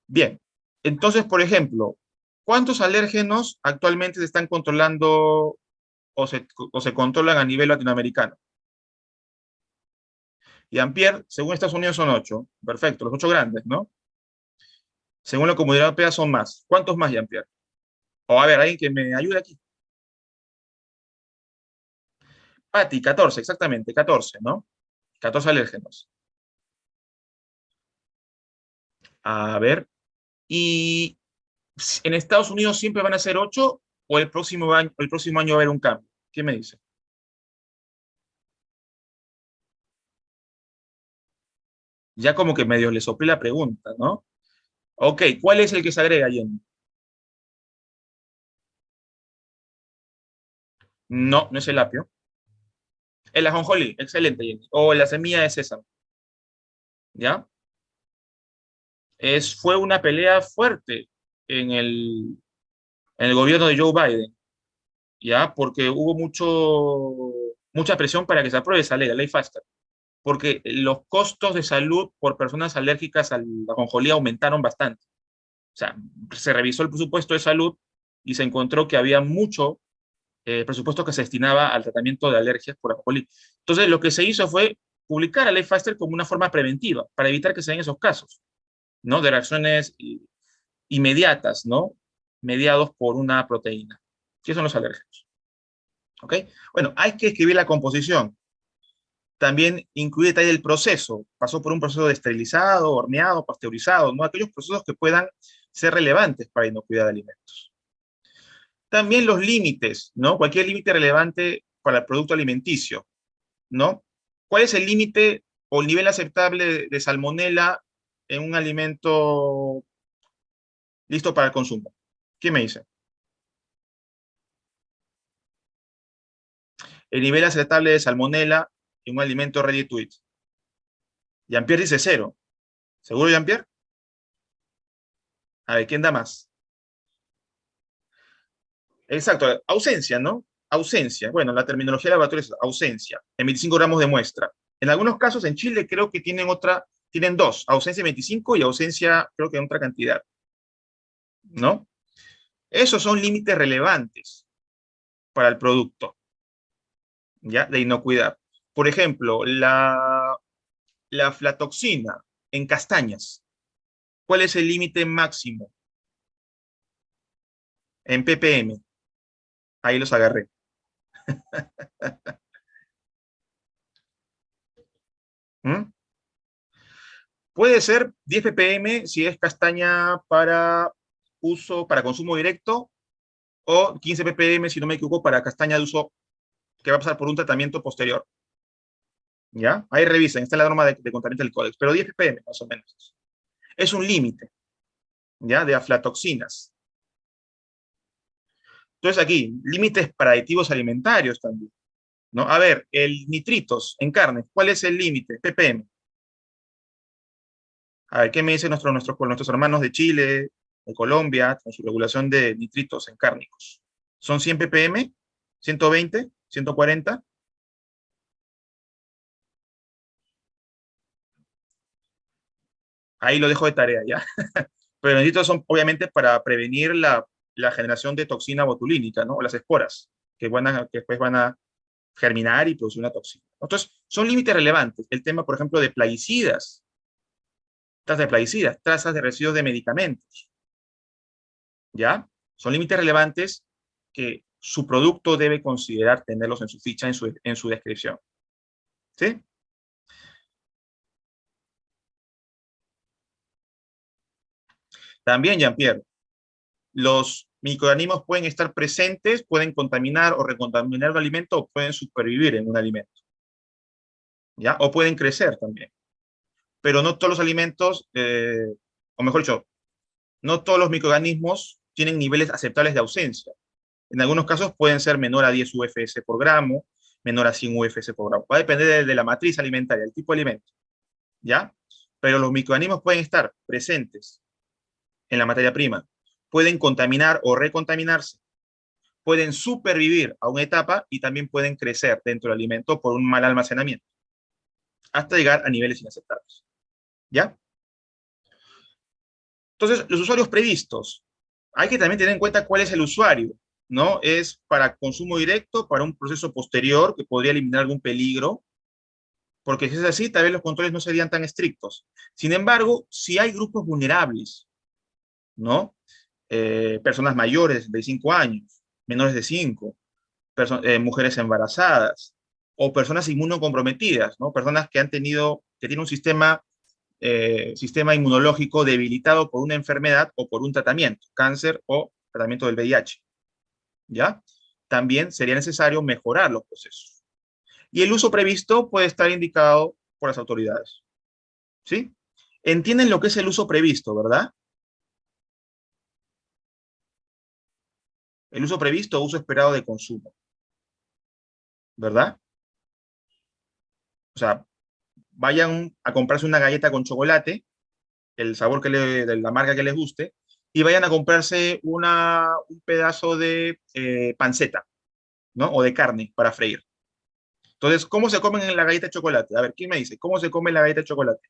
Bien, entonces, por ejemplo, ¿cuántos alérgenos actualmente se están controlando o se controlan a nivel latinoamericano? Jean-Pierre, según Estados Unidos son 8. Perfecto, los 8 grandes, ¿no? Según la Comunidad Europea son más. ¿Cuántos más, Jean-Pierre? O a ver, alguien que me ayude aquí. Pati, 14, exactamente, 14, ¿no? 14 alérgenos. A ver, ¿y en Estados Unidos siempre van a ser 8 o el próximo año va a haber un cambio? ¿Qué me dice? Ya como que medio le soplé la pregunta, ¿no? Ok, ¿cuál es el que se agrega, Jenny? No, no es el apio. El ajonjolí, excelente, Jenny. O la semilla de sésamo, ¿ya? Fue una pelea fuerte en el gobierno de Joe Biden, ¿ya? Porque hubo mucha presión para que se apruebe esa ley, la ley FASTA, porque los costos de salud por personas alérgicas al ajonjolí aumentaron bastante. O sea, se revisó el presupuesto de salud y se encontró que había mucho presupuesto que se destinaba al tratamiento de alergias por ajonjolí. Entonces, lo que se hizo fue publicar la ley FASTA como una forma preventiva para evitar que se den esos casos, ¿no? De reacciones inmediatas, ¿no? Mediados por una proteína. ¿Qué son los alérgenos? ¿Ok? Bueno, hay que escribir la composición. También incluye detalle del proceso. Pasó por un proceso de esterilizado, horneado, pasteurizado, ¿no? Aquellos procesos que puedan ser relevantes para inocuidad de alimentos. También los límites, ¿no? Cualquier límite relevante para el producto alimenticio, ¿no? ¿Cuál es el límite o el nivel aceptable de salmonela en un alimento listo para el consumo? ¿Qué me dice? El nivel aceptable de salmonela en un alimento ready to eat. Jean-Pierre dice cero. ¿Seguro, Jean-Pierre? A ver, ¿quién da más? Exacto, ausencia, ¿no? Ausencia. Bueno, la terminología de laboratorio es ausencia, en 25 gramos de muestra. En algunos casos, en Chile creo que tienen dos, ausencia en 25 y ausencia creo que en otra cantidad, ¿no? Esos son límites relevantes para el producto, ¿ya? De inocuidad. Por ejemplo, la aflatoxina en castañas. ¿Cuál es el límite máximo en ppm? Ahí los agarré. ¿Mm? Puede ser 10 ppm si es castaña para para consumo directo, o 15 ppm, si no me equivoco, para castaña de uso que va a pasar por un tratamiento posterior. ¿Ya? Ahí revisen, está en la norma de contamiento del códex, pero 10 ppm más o menos. Es un límite, ¿ya? De aflatoxinas. Entonces aquí, límites para aditivos alimentarios también, ¿no? A ver, el nitritos en carne, ¿cuál es el límite? ppm. A ver, ¿qué me dicen nuestros hermanos de Chile, de Colombia, con su regulación de nitritos en cárnicos? ¿Son 100 ppm? ¿120? ¿140? Ahí lo dejo de tarea, ¿ya? Pero los nitritos son obviamente para prevenir la generación de toxina botulínica, ¿no? O las esporas, que después van a germinar y producir una toxina. Entonces, son límites relevantes. El tema, por ejemplo, de plaguicidas, trazas de residuos de medicamentos, ¿ya? Son límites relevantes que su producto debe considerar tenerlos en su ficha, en su descripción. ¿Sí? También, Jean-Pierre, los microorganismos pueden estar presentes, pueden contaminar o recontaminar un alimento o pueden supervivir en un alimento, ¿ya? O pueden crecer también. Pero no todos los alimentos, o mejor dicho, no todos los microorganismos tienen niveles aceptables de ausencia. En algunos casos pueden ser menor a 10 UFS por gramo, menor a 100 UFS por gramo. Va a depender de la matriz alimentaria, del tipo de alimento, ¿ya? Pero los microorganismos pueden estar presentes en la materia prima, pueden contaminar o recontaminarse, pueden supervivir a una etapa y también pueden crecer dentro del alimento por un mal almacenamiento, hasta llegar a niveles inaceptables, ¿ya? Entonces, los usuarios previstos, hay que también tener en cuenta cuál es el usuario, ¿no? Es para consumo directo, para un proceso posterior que podría eliminar algún peligro, porque si es así, tal vez los controles no serían tan estrictos. Sin embargo, si hay grupos vulnerables, ¿no? personas mayores de 65 años, menores de 5, mujeres embarazadas o personas inmunocomprometidas, ¿no? Personas que tienen un sistema inmunológico debilitado por una enfermedad o por un tratamiento, cáncer o tratamiento del VIH, ¿ya? También sería necesario mejorar los procesos. Y el uso previsto puede estar indicado por las autoridades, ¿sí? ¿Entienden lo que es el uso previsto, verdad? El uso previsto o uso esperado de consumo, ¿verdad? O sea, vayan a comprarse una galleta con chocolate, el sabor de la marca que les guste, y vayan a comprarse un pedazo de panceta, ¿no? O de carne para freír. Entonces, ¿cómo se comen la galleta de chocolate? A ver, ¿quién me dice? ¿Cómo se come la galleta de chocolate?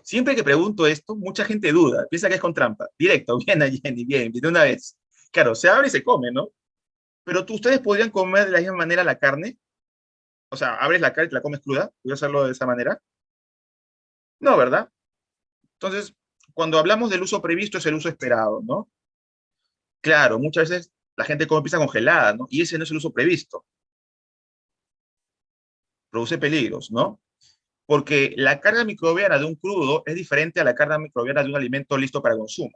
Siempre que pregunto esto, mucha gente duda, piensa que es con trampa. Directo, bien, Jenny, bien, de una vez. Claro, se abre y se come, ¿no? Pero ustedes podrían comer de la misma manera la carne. O sea, abres la carne y te la comes cruda. ¿Voy a hacerlo de esa manera? No, ¿verdad? Entonces, cuando hablamos del uso previsto es el uso esperado, ¿no? Claro, muchas veces la gente come pizza congelada, ¿no? Y ese no es el uso previsto. Produce peligros, ¿no? Porque la carga microbiana de un crudo es diferente a la carga microbiana de un alimento listo para consumo.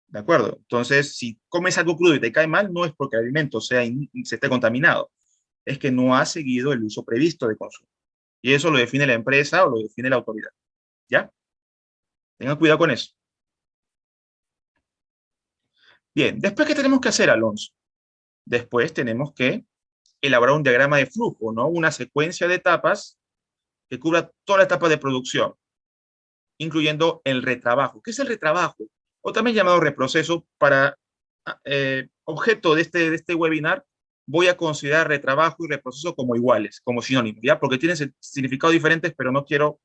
¿De acuerdo? Entonces, si comes algo crudo y te cae mal, no es porque el alimento se esté contaminado, es que no ha seguido el uso previsto de consumo. Y eso lo define la empresa o lo define la autoridad. ¿Ya? Tengan cuidado con eso. Bien, después, ¿qué tenemos que hacer, Alonso? Después tenemos que elaborar un diagrama de flujo, ¿no? Una secuencia de etapas que cubra toda la etapa de producción, incluyendo el retrabajo. ¿Qué es el retrabajo? O también llamado reproceso. Para objeto de este webinar, voy a considerar retrabajo y reproceso como iguales, como sinónimos, ¿ya? Porque tienen significados diferentes, pero no quiero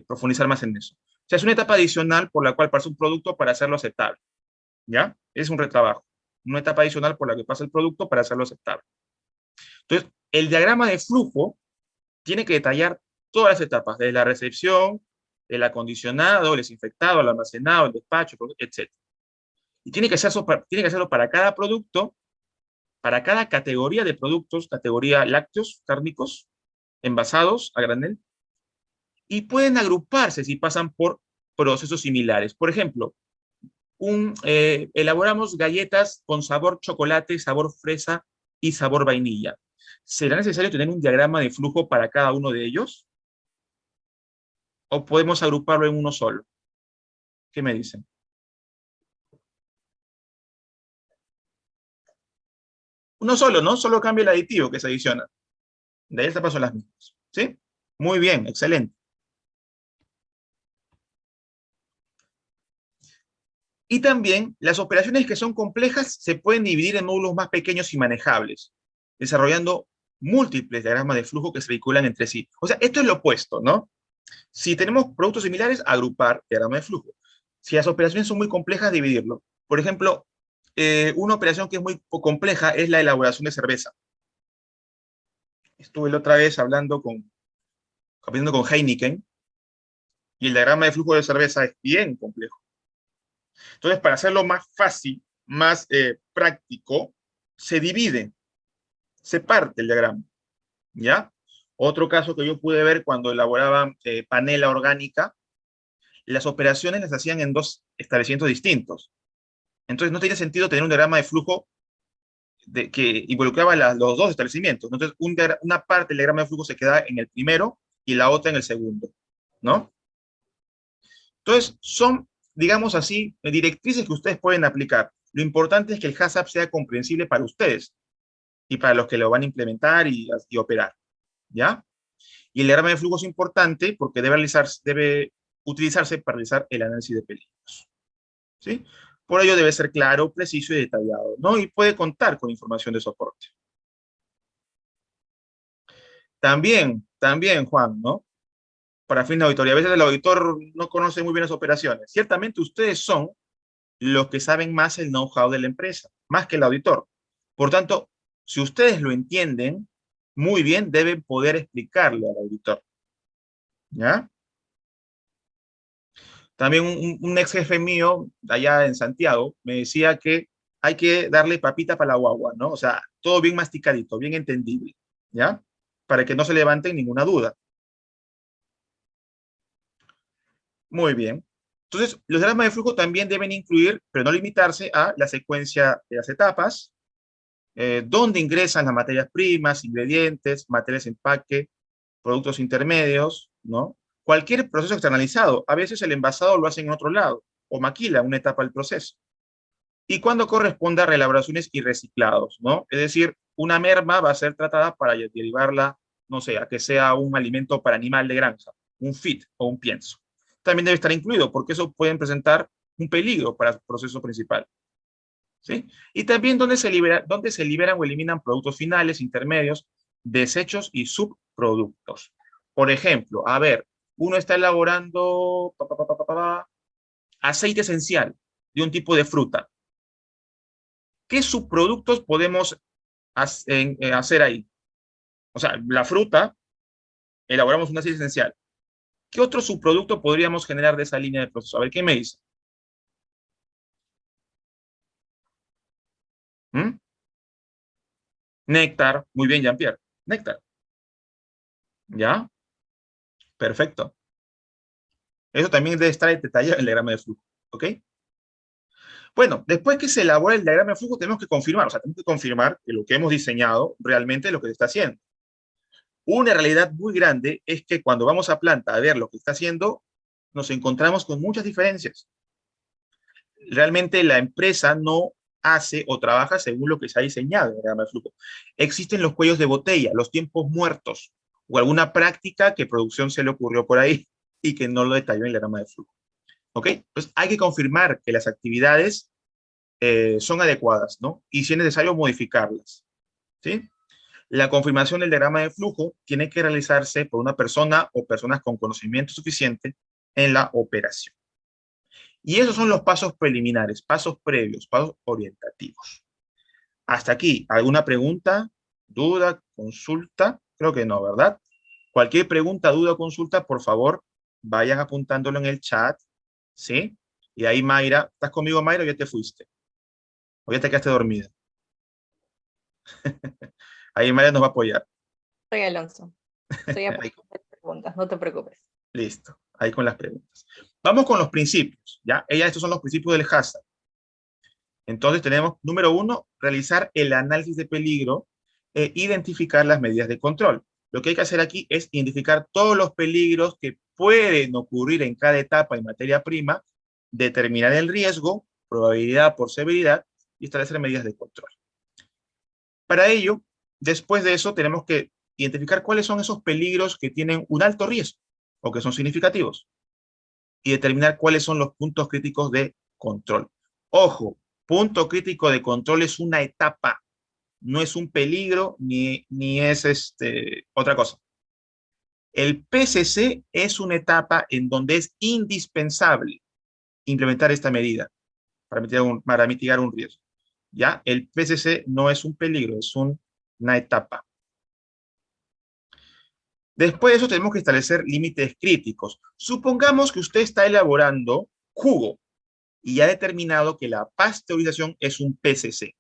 profundizar más en eso. O sea, es una etapa adicional por la cual pasa un producto para hacerlo aceptable, ¿ya? Es un retrabajo. Una etapa adicional por la que pasa el producto para hacerlo aceptable. Entonces, el diagrama de flujo tiene que detallar todas las etapas, desde la recepción, el acondicionado, el desinfectado, el almacenado, el despacho, etc. Y tiene que hacerlo para cada producto, para cada categoría de productos, categoría lácteos, cárnicos, envasados a granel, y pueden agruparse si pasan por procesos similares. Por ejemplo, elaboramos galletas con sabor chocolate, sabor fresa y sabor vainilla. ¿Será necesario tener un diagrama de flujo para cada uno de ellos? ¿O podemos agruparlo en uno solo? ¿Qué me dicen? Uno solo, ¿no? Solo cambia el aditivo que se adiciona. De ahí paso las mismas. ¿Sí? Muy bien, excelente. Y también las operaciones que son complejas se pueden dividir en módulos más pequeños y manejables, desarrollando múltiples diagramas de flujo que se vinculan entre sí. O sea, esto es lo opuesto, ¿no? Si tenemos productos similares, agrupar diagrama de flujo. Si las operaciones son muy complejas, dividirlo. Por ejemplo, una operación que es muy compleja es la elaboración de cerveza. Estuve la otra vez hablando con Heineken, y el diagrama de flujo de cerveza es bien complejo. Entonces, para hacerlo más fácil, más práctico, se divide, se parte el diagrama, ¿ya? Otro caso que yo pude ver cuando elaboraba panela orgánica, las operaciones las hacían en dos establecimientos distintos. Entonces, no tenía sentido tener un diagrama de flujo que involucraba los dos establecimientos. Entonces, una parte del diagrama de flujo se queda en el primero y la otra en el segundo, ¿no? Entonces, son, digamos así, directrices que ustedes pueden aplicar. Lo importante es que el HACCP sea comprensible para ustedes y para los que lo van a implementar y operar, ¿ya? Y el diagrama de flujo es importante porque debe utilizarse para realizar el análisis de peligros, ¿sí? Por ello debe ser claro, preciso y detallado, ¿no? Y puede contar con información de soporte. También, Juan, ¿no? Para fin de auditoría. A veces el auditor no conoce muy bien las operaciones. Ciertamente ustedes son los que saben más el know-how de la empresa, más que el auditor. Por tanto, si ustedes lo entienden muy bien, deben poder explicarle al auditor, ¿ya? También un ex jefe mío, allá en Santiago, me decía que hay que darle papita para la guagua, ¿no? O sea, todo bien masticadito, bien entendible, ¿ya? Para que no se levante ninguna duda. Muy bien. Entonces, los diagramas de flujo también deben incluir, pero no limitarse a la secuencia de las etapas, dónde ingresan las materias primas, ingredientes, materiales de empaque, productos intermedios, ¿no? Cualquier proceso externalizado. A veces el envasado lo hacen en otro lado o maquila una etapa del proceso. Y cuando corresponde a reelaboraciones y reciclados, ¿no? Es decir, una merma va a ser tratada para derivarla, no sé, a que sea un alimento para animal de granja, un feed o un pienso. También debe estar incluido porque eso pueden presentar un peligro para el proceso principal. ¿Sí? Y también dónde se liberan o eliminan productos finales, intermedios, desechos y subproductos. Por ejemplo, a ver, uno está elaborando aceite esencial de un tipo de fruta. ¿Qué subproductos podemos hacer ahí? O sea, la fruta, elaboramos un aceite esencial. ¿Qué otro subproducto podríamos generar de esa línea de proceso? A ver, ¿qué me dice? ¿Mm? Néctar. Muy bien, Jean-Pierre. Néctar. ¿Ya? Perfecto. Eso también debe estar detallado en el diagrama de flujo. ¿Ok? Bueno, después que se elabora el diagrama de flujo, tenemos que confirmar, o sea, tenemos que confirmar que lo que hemos diseñado realmente es lo que se está haciendo. Una realidad muy grande es que cuando vamos a planta a ver lo que está haciendo, nos encontramos con muchas diferencias. Realmente la empresa no hace o trabaja según lo que se ha diseñado en el diagrama de flujo. Existen los cuellos de botella, los tiempos muertos, o alguna práctica que producción se le ocurrió por ahí y que no lo detalló en el diagrama de flujo. ¿Ok? Entonces hay que confirmar que las actividades son adecuadas, ¿no? Y si es necesario modificarlas, ¿sí? La confirmación del diagrama de flujo tiene que realizarse por una persona o personas con conocimiento suficiente en la operación. Y esos son los pasos preliminares, pasos previos, pasos orientativos. Hasta aquí, ¿alguna pregunta, duda, consulta? Creo que no, ¿verdad? Cualquier pregunta, duda o consulta, por favor, vayan apuntándolo en el chat, ¿sí? Y ahí Mayra, ¿estás conmigo, Mayra, o ya te fuiste? ¿O ya te quedaste dormida? Ahí Mayra nos va a apoyar. Soy Alonso. Estoy a Ahí, preguntas, no te preocupes. listo, ahí con las preguntas. Vamos con los principios, ¿ya? Estos son los principios del HACCP. Entonces tenemos, número uno, realizar el análisis de peligro e identificar las medidas de control. Lo que hay que hacer aquí es identificar todos los peligros que pueden ocurrir en cada etapa en materia prima, determinar el riesgo, probabilidad por severidad y establecer medidas de control. Para ello, después de eso, tenemos que identificar cuáles son esos peligros que tienen un alto riesgo o que son significativos y determinar cuáles son los puntos críticos de control. Ojo, punto crítico de control es una etapa, no es un peligro ni es otra cosa. El PCC es una etapa en donde es indispensable implementar esta medida para mitigar un riesgo. ¿Ya? El PCC no es un peligro, es una etapa. Después de eso tenemos que establecer límites críticos. Supongamos que usted está elaborando jugo y ha determinado que la pasteurización es un PCC.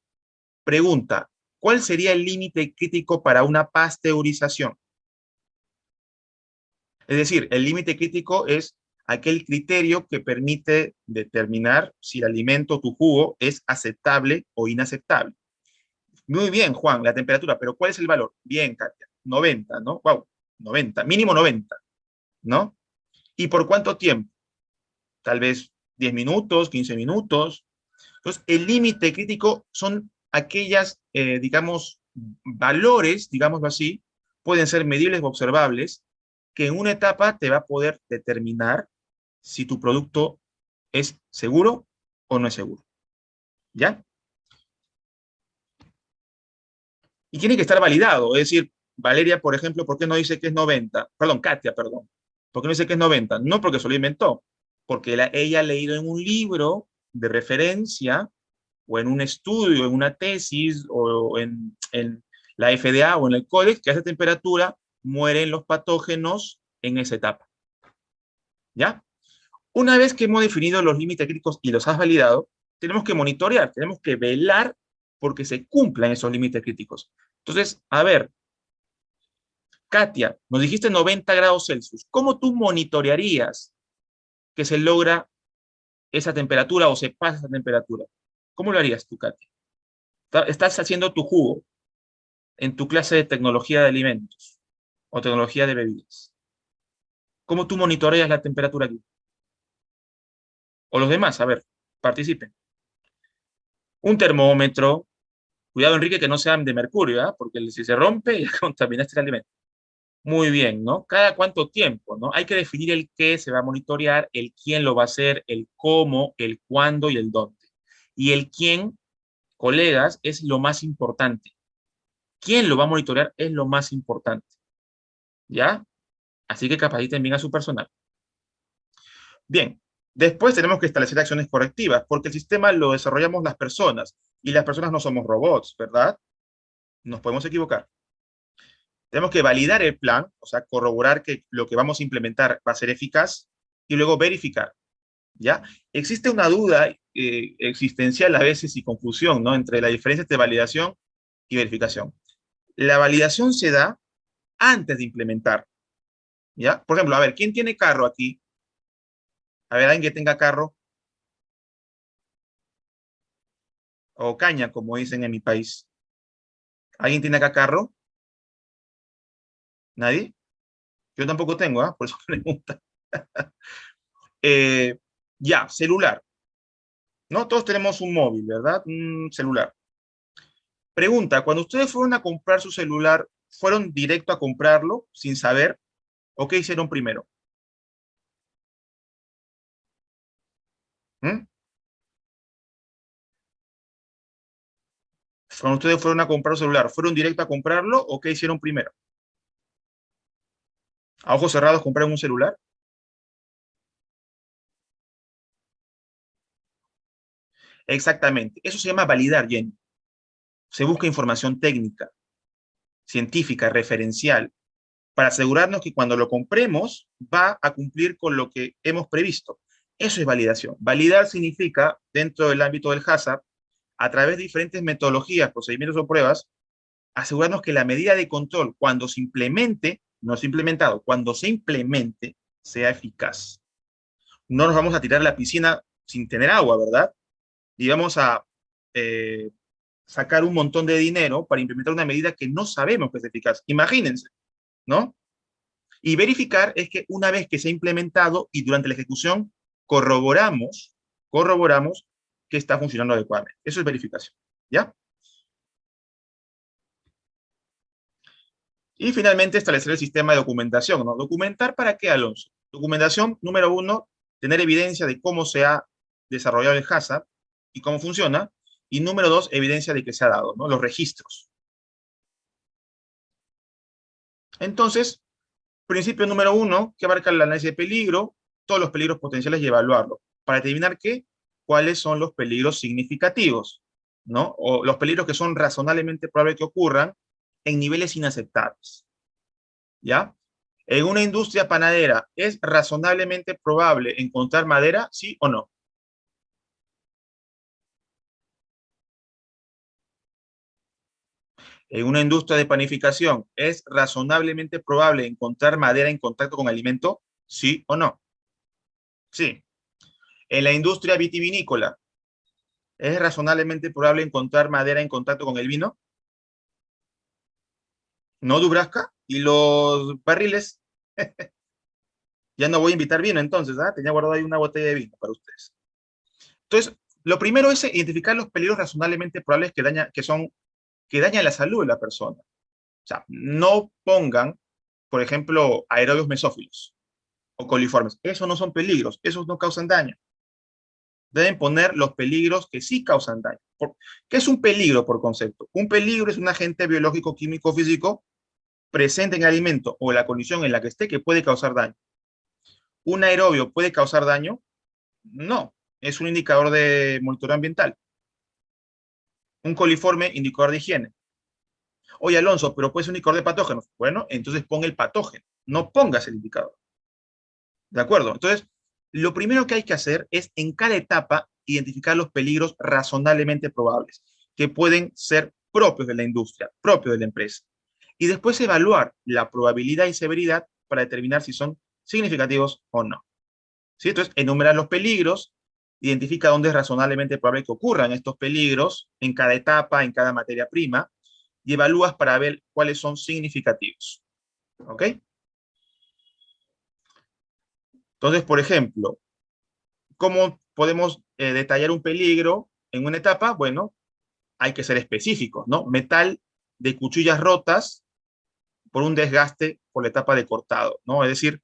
Pregunta, ¿cuál sería el límite crítico para una pasteurización? Es decir, el límite crítico es aquel criterio que permite determinar si el alimento, tu jugo, es aceptable o inaceptable. Muy bien, Juan, la temperatura, pero ¿cuál es el valor? Bien, Katia, 90, ¿no? Wow, 90, mínimo 90, ¿no? ¿Y por cuánto tiempo? Tal vez 10 minutos, 15 minutos. Entonces, el límite crítico son aquellas, digamos, valores, digámoslo así, pueden ser medibles o observables, que en una etapa te va a poder determinar si tu producto es seguro o no es seguro. ¿Ya? Y tiene que estar validado. Es decir, Valeria, por ejemplo, ¿por qué no dice que es 90? Perdón, Katia, perdón. ¿Por qué no dice que es 90? No porque se lo inventó, porque ella ha leído en un libro de referencia o en un estudio, en una tesis o en la FDA o en el CODEX que a esa temperatura mueren los patógenos en esa etapa. ¿Ya? Una vez que hemos definido los límites críticos y los has validado, tenemos que monitorear, tenemos que velar porque se cumplan esos límites críticos. Entonces, a ver, Katia, nos dijiste 90 grados Celsius. ¿Cómo tú monitorearías que se logra esa temperatura o se pasa esa temperatura? ¿Cómo lo harías tú, Katia? Estás haciendo tu jugo en tu clase de tecnología de alimentos o tecnología de bebidas. ¿Cómo tú monitoreas la temperatura aquí? O los demás, a ver, participen. Un termómetro, cuidado Enrique que no sean de mercurio, ¿ah? Porque si se rompe ya contaminaste el alimento. Muy bien, ¿no? ¿Cada cuánto tiempo, no? Hay que definir el qué se va a monitorear, el quién lo va a hacer, el cómo, el cuándo y el dónde. Y el quién, colegas, es lo más importante. ¿Quién lo va a monitorear? Es lo más importante. ¿Ya? Así que capaciten bien a su personal. Bien, después tenemos que establecer acciones correctivas, porque el sistema lo desarrollamos las personas, y las personas no somos robots, ¿verdad? Nos podemos equivocar. Tenemos que validar el plan, o sea, corroborar que lo que vamos a implementar va a ser eficaz, y luego verificar, ¿ya? Existe una duda existencial a veces y confusión, ¿no? Entre la diferencia entre validación y verificación. La validación se da antes de implementar, ¿ya? Por ejemplo, a ver, ¿quién tiene carro aquí? A ver, alguien que tenga carro o caña, como dicen en mi país. ¿Alguien tiene acá carro? ¿Nadie? Yo tampoco tengo, ¿ah? Por eso pregunta. Eh, ya, celular. ¿No? Todos tenemos un móvil, ¿verdad? Un celular. Pregunta, cuando ustedes fueron a comprar su celular, ¿fueron directo a comprarlo sin saber? ¿O qué hicieron primero? ¿Mm? Cuando ustedes fueron a comprar su celular, ¿fueron directo a comprarlo o qué hicieron primero? ¿A ojos cerrados compraron un celular? Exactamente. Eso se llama validar, Jenny. Se busca información técnica, científica, referencial, para asegurarnos que cuando lo compremos va a cumplir con lo que hemos previsto. Eso es validación. Validar significa, dentro del ámbito del hazard, a través de diferentes metodologías, procedimientos o pruebas, asegurarnos que la medida de control, cuando se implemente, no es implementado, cuando se implemente, sea eficaz. No nos vamos a tirar a la piscina sin tener agua, ¿verdad? Y vamos a eh, sacar un montón de dinero para implementar una medida que no sabemos que es eficaz. Imagínense, ¿no? Y verificar es que una vez que se ha implementado y durante la ejecución corroboramos que está funcionando adecuadamente. Eso es verificación, ¿ya? Y finalmente establecer el sistema de documentación, ¿no? ¿Documentar para qué, Alonso? Documentación, número uno, tener evidencia de cómo se ha desarrollado el hazard y cómo funciona. Y número dos, evidencia de que se ha dado, ¿no? Los registros. Entonces, principio número uno, que abarca el análisis de peligro, todos los peligros potenciales y evaluarlo, para determinar cuáles son los peligros significativos, ¿no? O los peligros que son razonablemente probables que ocurran en niveles inaceptables, ¿ya? En una industria panadera, ¿es razonablemente probable encontrar madera, sí o no? En una industria de panificación, ¿es razonablemente probable encontrar madera en contacto con alimento, sí o no? Sí. En la industria vitivinícola, ¿es razonablemente probable encontrar madera en contacto con el vino? ¿No, Dubrasca? ¿Y los barriles? Ya no voy a invitar vino entonces, ¿ah? Tenía guardado ahí una botella de vino para ustedes. Entonces, lo primero es identificar los peligros razonablemente probables que dañan la salud de la persona. O sea, no pongan, por ejemplo, aerobios mesófilos o coliformes. Esos no son peligros, esos no causan daño. Deben poner los peligros que sí causan daño. ¿Qué es un peligro por concepto? Un peligro es un agente biológico, químico, físico presente en el alimento o la condición en la que esté que puede causar daño. ¿Un aerobio puede causar daño? No, es un indicador de monitoreo ambiental. Un coliforme, indicador de higiene. Oye, Alonso, pero puede ser un indicador de patógenos. Bueno, entonces pon el patógeno, no pongas el indicador. ¿De acuerdo? Entonces, lo primero que hay que hacer es en cada etapa identificar los peligros razonablemente probables, que pueden ser propios de la industria, propios de la empresa. Y después evaluar la probabilidad y severidad para determinar si son significativos o no. ¿Sí? Entonces, enumerar los peligros, identifica dónde es razonablemente probable que ocurran estos peligros en cada etapa, en cada materia prima, y evalúas para ver cuáles son significativos. ¿Ok? Entonces, por ejemplo, ¿cómo podemos detallar un peligro en una etapa? Bueno, hay que ser específicos, ¿no? Metal de cuchillas rotas por un desgaste por la etapa de cortado, ¿no? Es decir,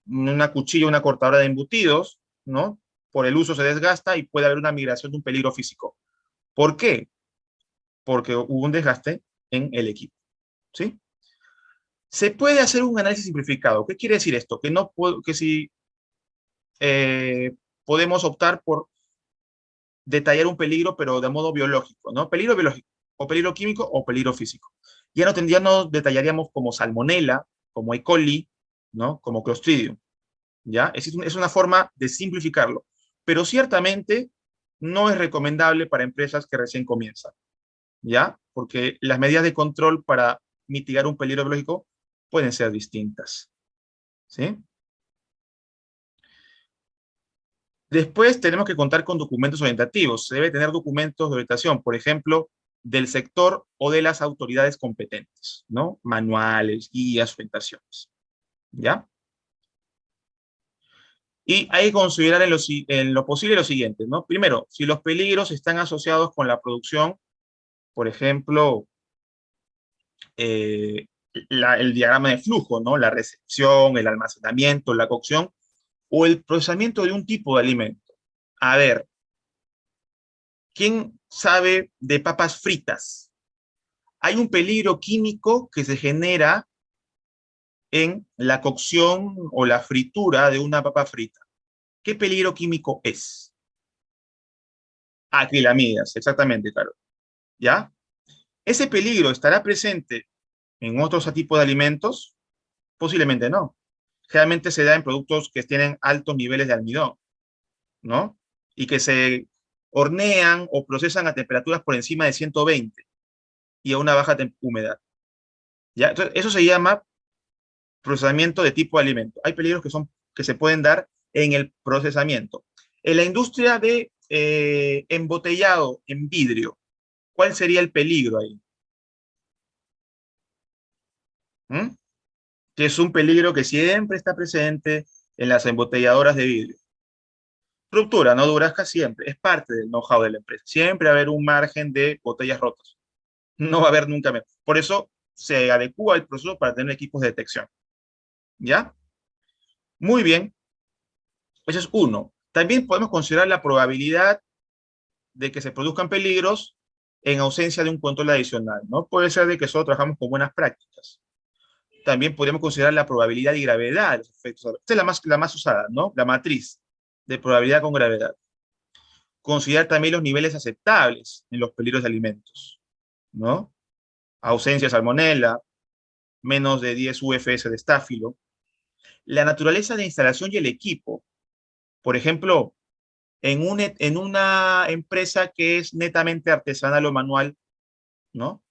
una cuchilla, una cortadora de embutidos, ¿no? Por el uso se desgasta y puede haber una migración de un peligro físico. ¿Por qué? Porque hubo un desgaste en el equipo, ¿sí? Se puede hacer un análisis simplificado. ¿Qué quiere decir esto? Que, no puedo, que si podemos optar por detallar un peligro, pero de modo biológico, ¿no? Peligro biológico, o peligro químico, o peligro físico. Ya no detallaríamos como salmonela, como E. coli, ¿no? Como Clostridium, ¿ya? Es una forma de simplificarlo, pero ciertamente no es recomendable para empresas que recién comienzan, ¿ya? Porque las medidas de control para mitigar un peligro biológico pueden ser distintas, ¿sí? Después tenemos que contar con documentos orientativos. Se debe tener documentos de orientación, por ejemplo, del sector o de las autoridades competentes, ¿no? Manuales, guías, orientaciones, ¿ya? Y hay que considerar en lo posible lo siguiente, ¿no? Primero, si los peligros están asociados con la producción, por ejemplo, eh, el diagrama de flujo, ¿no? La recepción, el almacenamiento, la cocción o el procesamiento de un tipo de alimento. A ver, ¿quién sabe de papas fritas? Hay un peligro químico que se genera en la cocción o la fritura de una papa frita. ¿Qué peligro químico es? Acrilamidas, exactamente, claro. ¿Ya? ¿Ese peligro estará presente en otros tipos de alimentos? Posiblemente no. Generalmente se da en productos que tienen altos niveles de almidón, ¿no? Y que se hornean o procesan a temperaturas por encima de 120 y a una baja humedad. ¿Ya? Entonces, eso se llama procesamiento de tipo de alimento. Hay peligros que se pueden dar en el procesamiento. En la industria de embotellado en vidrio, ¿cuál sería el peligro ahí? ¿Mm? Que es un peligro que siempre está presente en las embotelladoras de vidrio. Ruptura, no durasca siempre, es parte del know-how de la empresa. Siempre va a haber un margen de botellas rotas. No va a haber nunca menos. Por eso se adecua el proceso para tener equipos de detección. ¿Ya? Muy bien. Ese es uno. También podemos considerar la probabilidad de que se produzcan peligros en ausencia de un control adicional, ¿no? Puede ser de que solo trabajamos con buenas prácticas. También podemos considerar la probabilidad y gravedad de los efectos. Esta es la más usada, ¿no? La matriz de probabilidad con gravedad. Considerar también los niveles aceptables en los peligros de alimentos, ¿no? Ausencia de salmonela, menos de 10 UFS de estáfilo. La naturaleza de instalación y el equipo. Por ejemplo, en una empresa que es netamente artesanal o manual, ¿no?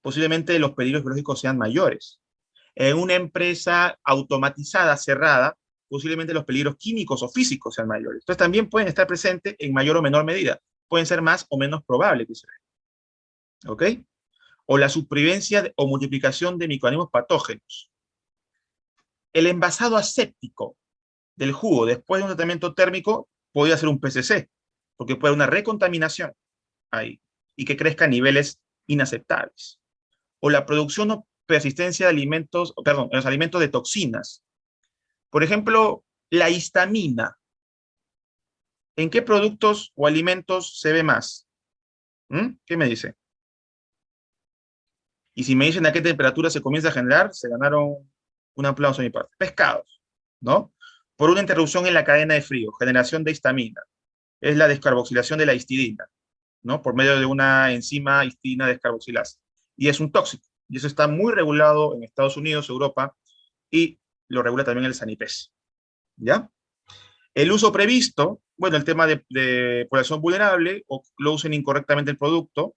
Posiblemente los peligros biológicos sean mayores. En una empresa automatizada, cerrada, posiblemente los peligros químicos o físicos sean mayores. Entonces también pueden estar presentes en mayor o menor medida. Pueden ser más o menos probables que se den. ¿Ok? O la supervivencia o multiplicación de microorganismos patógenos. El envasado aséptico del jugo después de un tratamiento térmico podría ser un PCC, porque puede haber una recontaminación ahí y que crezca a niveles inaceptables. O la producción o persistencia de alimentos, perdón, en los alimentos de toxinas. Por ejemplo, la histamina. ¿En qué productos o alimentos se ve más? ¿Mm? ¿Qué me dice? Y si me dicen a qué temperatura se comienza a generar, se ganaron un aplauso de mi parte. Pescados, ¿no? Por una interrupción en la cadena de frío, generación de histamina. Es la descarboxilación de la histidina, ¿no? Por medio de una enzima histidina descarboxilasa. Y es un tóxico. Y eso está muy regulado en Estados Unidos, Europa, y lo regula también el SANIPES. ¿Ya? El uso previsto, bueno, el tema de población vulnerable o lo usen incorrectamente el producto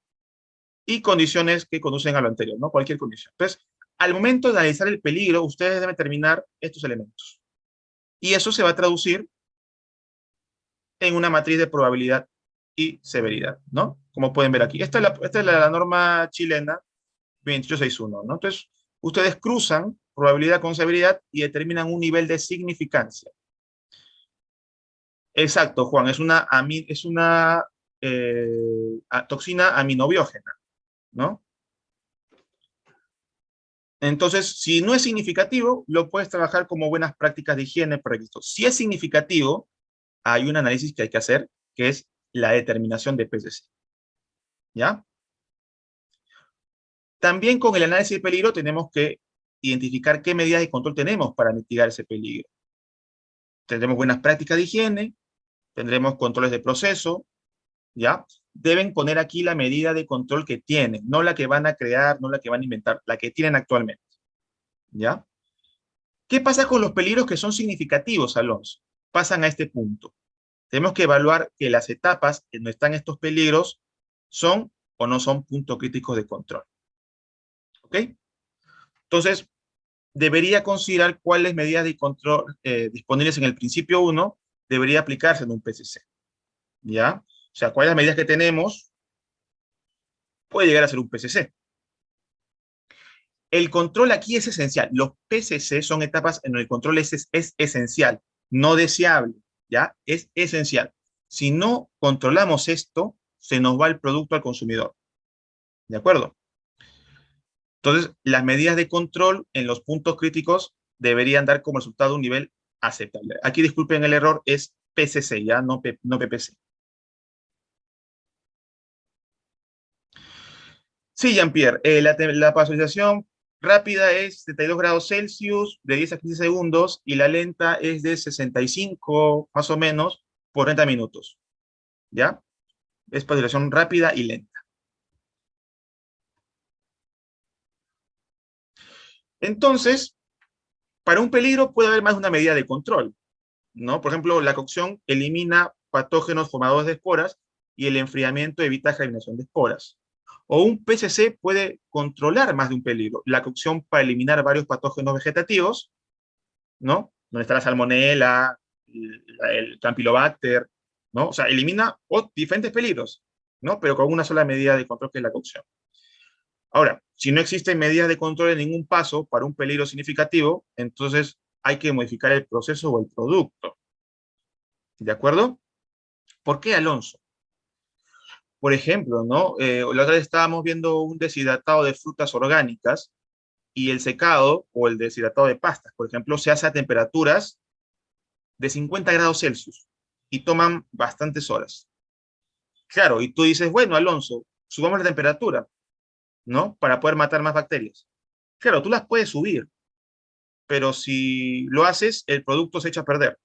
y condiciones que conducen a lo anterior, ¿no? Cualquier condición. Entonces, al momento de analizar el peligro, ustedes deben determinar estos elementos. Y eso se va a traducir en una matriz de probabilidad y severidad, ¿no? Como pueden ver aquí. Esta es la norma chilena 2861, ¿no? Entonces, ustedes cruzan probabilidad con severidad y determinan un nivel de significancia. Exacto, Juan, es una toxina aminobiógena, ¿no? Entonces, si no es significativo, lo puedes trabajar como buenas prácticas de higiene previsto. Si es significativo, hay un análisis que hay que hacer, que es la determinación de PCC, ¿ya? También con el análisis de peligro tenemos que identificar qué medidas de control tenemos para mitigar ese peligro. Tendremos buenas prácticas de higiene, tendremos controles de proceso, ¿ya? Deben poner aquí la medida de control que tienen, no la que van a crear, no la que van a inventar, la que tienen actualmente, ¿ya? ¿Qué pasa con los peligros que son significativos, Alonso? Pasan a este punto. Tenemos que evaluar que las etapas en donde están estos peligros son o no son puntos críticos de control. ¿Ok? Entonces, debería considerar cuáles medidas de control disponibles en el principio 1 debería aplicarse en un PCC. ¿Ya? O sea, cuáles medidas que tenemos puede llegar a ser un PCC. El control aquí es esencial. Los PCC son etapas en donde el control es esencial, no deseable, ¿ya? Es esencial. Si no controlamos esto, se nos va el producto al consumidor, ¿de acuerdo? Entonces, las medidas de control en los puntos críticos deberían dar como resultado un nivel aceptable. Aquí, disculpen el error, es PCC, ¿ya? No PPC. Sí, Jean-Pierre, la pasteurización rápida es 72 grados Celsius de 10 a 15 segundos y la lenta es de 65 más o menos por 30 minutos. ¿Ya? Es pasteurización rápida y lenta. Entonces, para un peligro puede haber más de una medida de control, ¿no? Por ejemplo, la cocción elimina patógenos formadores de esporas y el enfriamiento evita germinación de esporas. O un PCC puede controlar más de un peligro. La cocción para eliminar varios patógenos vegetativos, ¿no? Donde está la salmonela, el campylobacter, ¿no? O sea, elimina diferentes peligros, ¿no? Pero con una sola medida de control que es la cocción. Ahora, si no existen medidas de control en ningún paso para un peligro significativo, entonces hay que modificar el proceso o el producto. ¿De acuerdo? ¿Por qué, Alonso? Por ejemplo, ¿no? La otra vez estábamos viendo un deshidratado de frutas orgánicas y el secado o el deshidratado de pastas, por ejemplo, se hace a temperaturas de 50 grados Celsius y toman bastantes horas. Claro, y tú dices, bueno, Alonso, subamos la temperatura, ¿no? Para poder matar más bacterias. Claro, tú las puedes subir, pero si lo haces, el producto se echa a perder.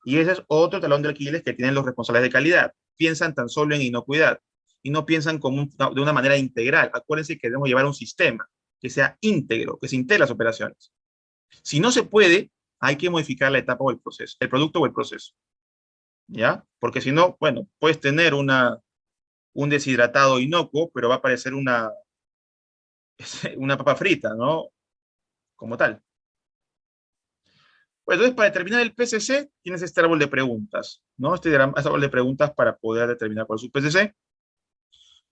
Y ese es otro talón de Aquiles que tienen los responsables de calidad. Piensan tan solo en inocuidad y no piensan de una manera integral. Acuérdense que debemos llevar un sistema que sea íntegro, que se integre las operaciones. Si no se puede, hay que modificar la etapa o el proceso, el producto o el proceso. ¿Ya? Porque si no, bueno, puedes tener un deshidratado inocuo, pero va a parecer una papa frita, ¿no? Como tal. Pues entonces, para determinar el PCC, tienes este árbol de preguntas, ¿no? Este árbol de preguntas para poder determinar cuál es su PCC,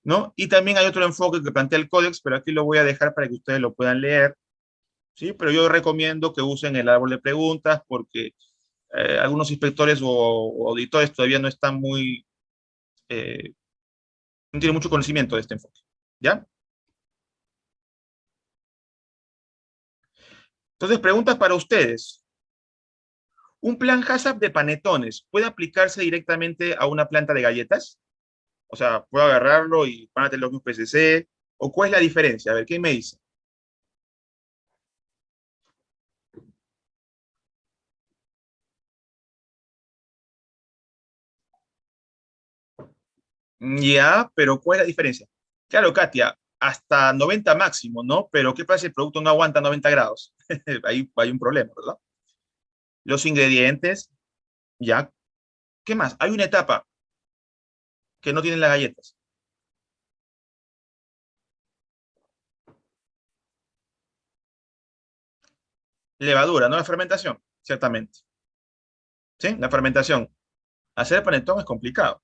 ¿no? Y también hay otro enfoque que plantea el códex, pero aquí lo voy a dejar para que ustedes lo puedan leer, ¿sí? Pero yo recomiendo que usen el árbol de preguntas porque algunos inspectores o auditores todavía no están eh, no tienen mucho conocimiento de este enfoque, ¿ya? Entonces, preguntas para ustedes. ¿Un plan HACCP de panetones puede aplicarse directamente a una planta de galletas? O sea, ¿puedo agarrarlo y ponerte los mismos PCC? ¿O cuál es la diferencia? A ver, ¿qué me dice? Ya, pero ¿cuál es la diferencia? Claro, Katia, hasta 90 máximo, ¿no? Pero ¿qué pasa si el producto no aguanta 90 grados? Ahí hay un problema, ¿verdad? Los ingredientes. ¿Ya? ¿Qué más? Hay una etapa que no tienen las galletas. Levadura, no la fermentación, ciertamente. ¿Sí? La fermentación. Hacer panetón es complicado,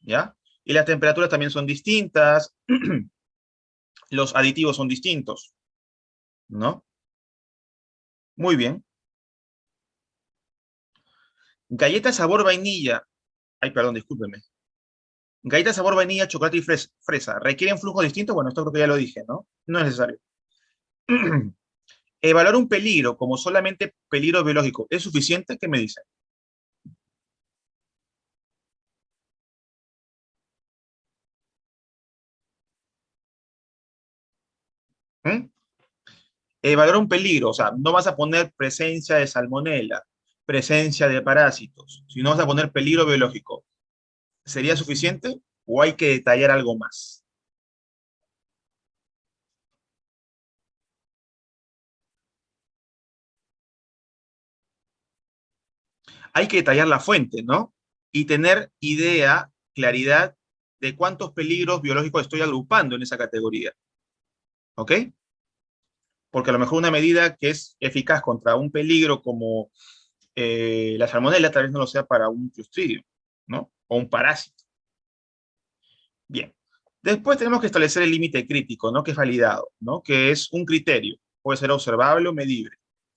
¿ya? Y las temperaturas también son distintas, los aditivos son distintos, ¿no? Muy bien. Galleta sabor vainilla. Ay, perdón, discúlpeme. Galletas sabor vainilla, chocolate y fresa. ¿Requieren flujo distinto? Bueno, esto creo que ya lo dije, ¿no? No es necesario. Evaluar un peligro como solamente peligro biológico, ¿es suficiente? ¿Qué me dicen? ¿Mm? Evaluar un peligro, o sea, no vas a poner presencia de salmonela, presencia de parásitos, sino vas a poner peligro biológico. ¿Sería suficiente o hay que detallar algo más? Hay que detallar la fuente, ¿no? Y tener idea, claridad de cuántos peligros biológicos estoy agrupando en esa categoría, ¿ok? Porque a lo mejor una medida que es eficaz contra un peligro como la salmonela tal vez no lo sea para un clostridio, ¿no? O un parásito. Bien. Después tenemos que establecer el límite crítico, ¿no? Que es validado, ¿no? Que es un criterio, puede ser observable o medible,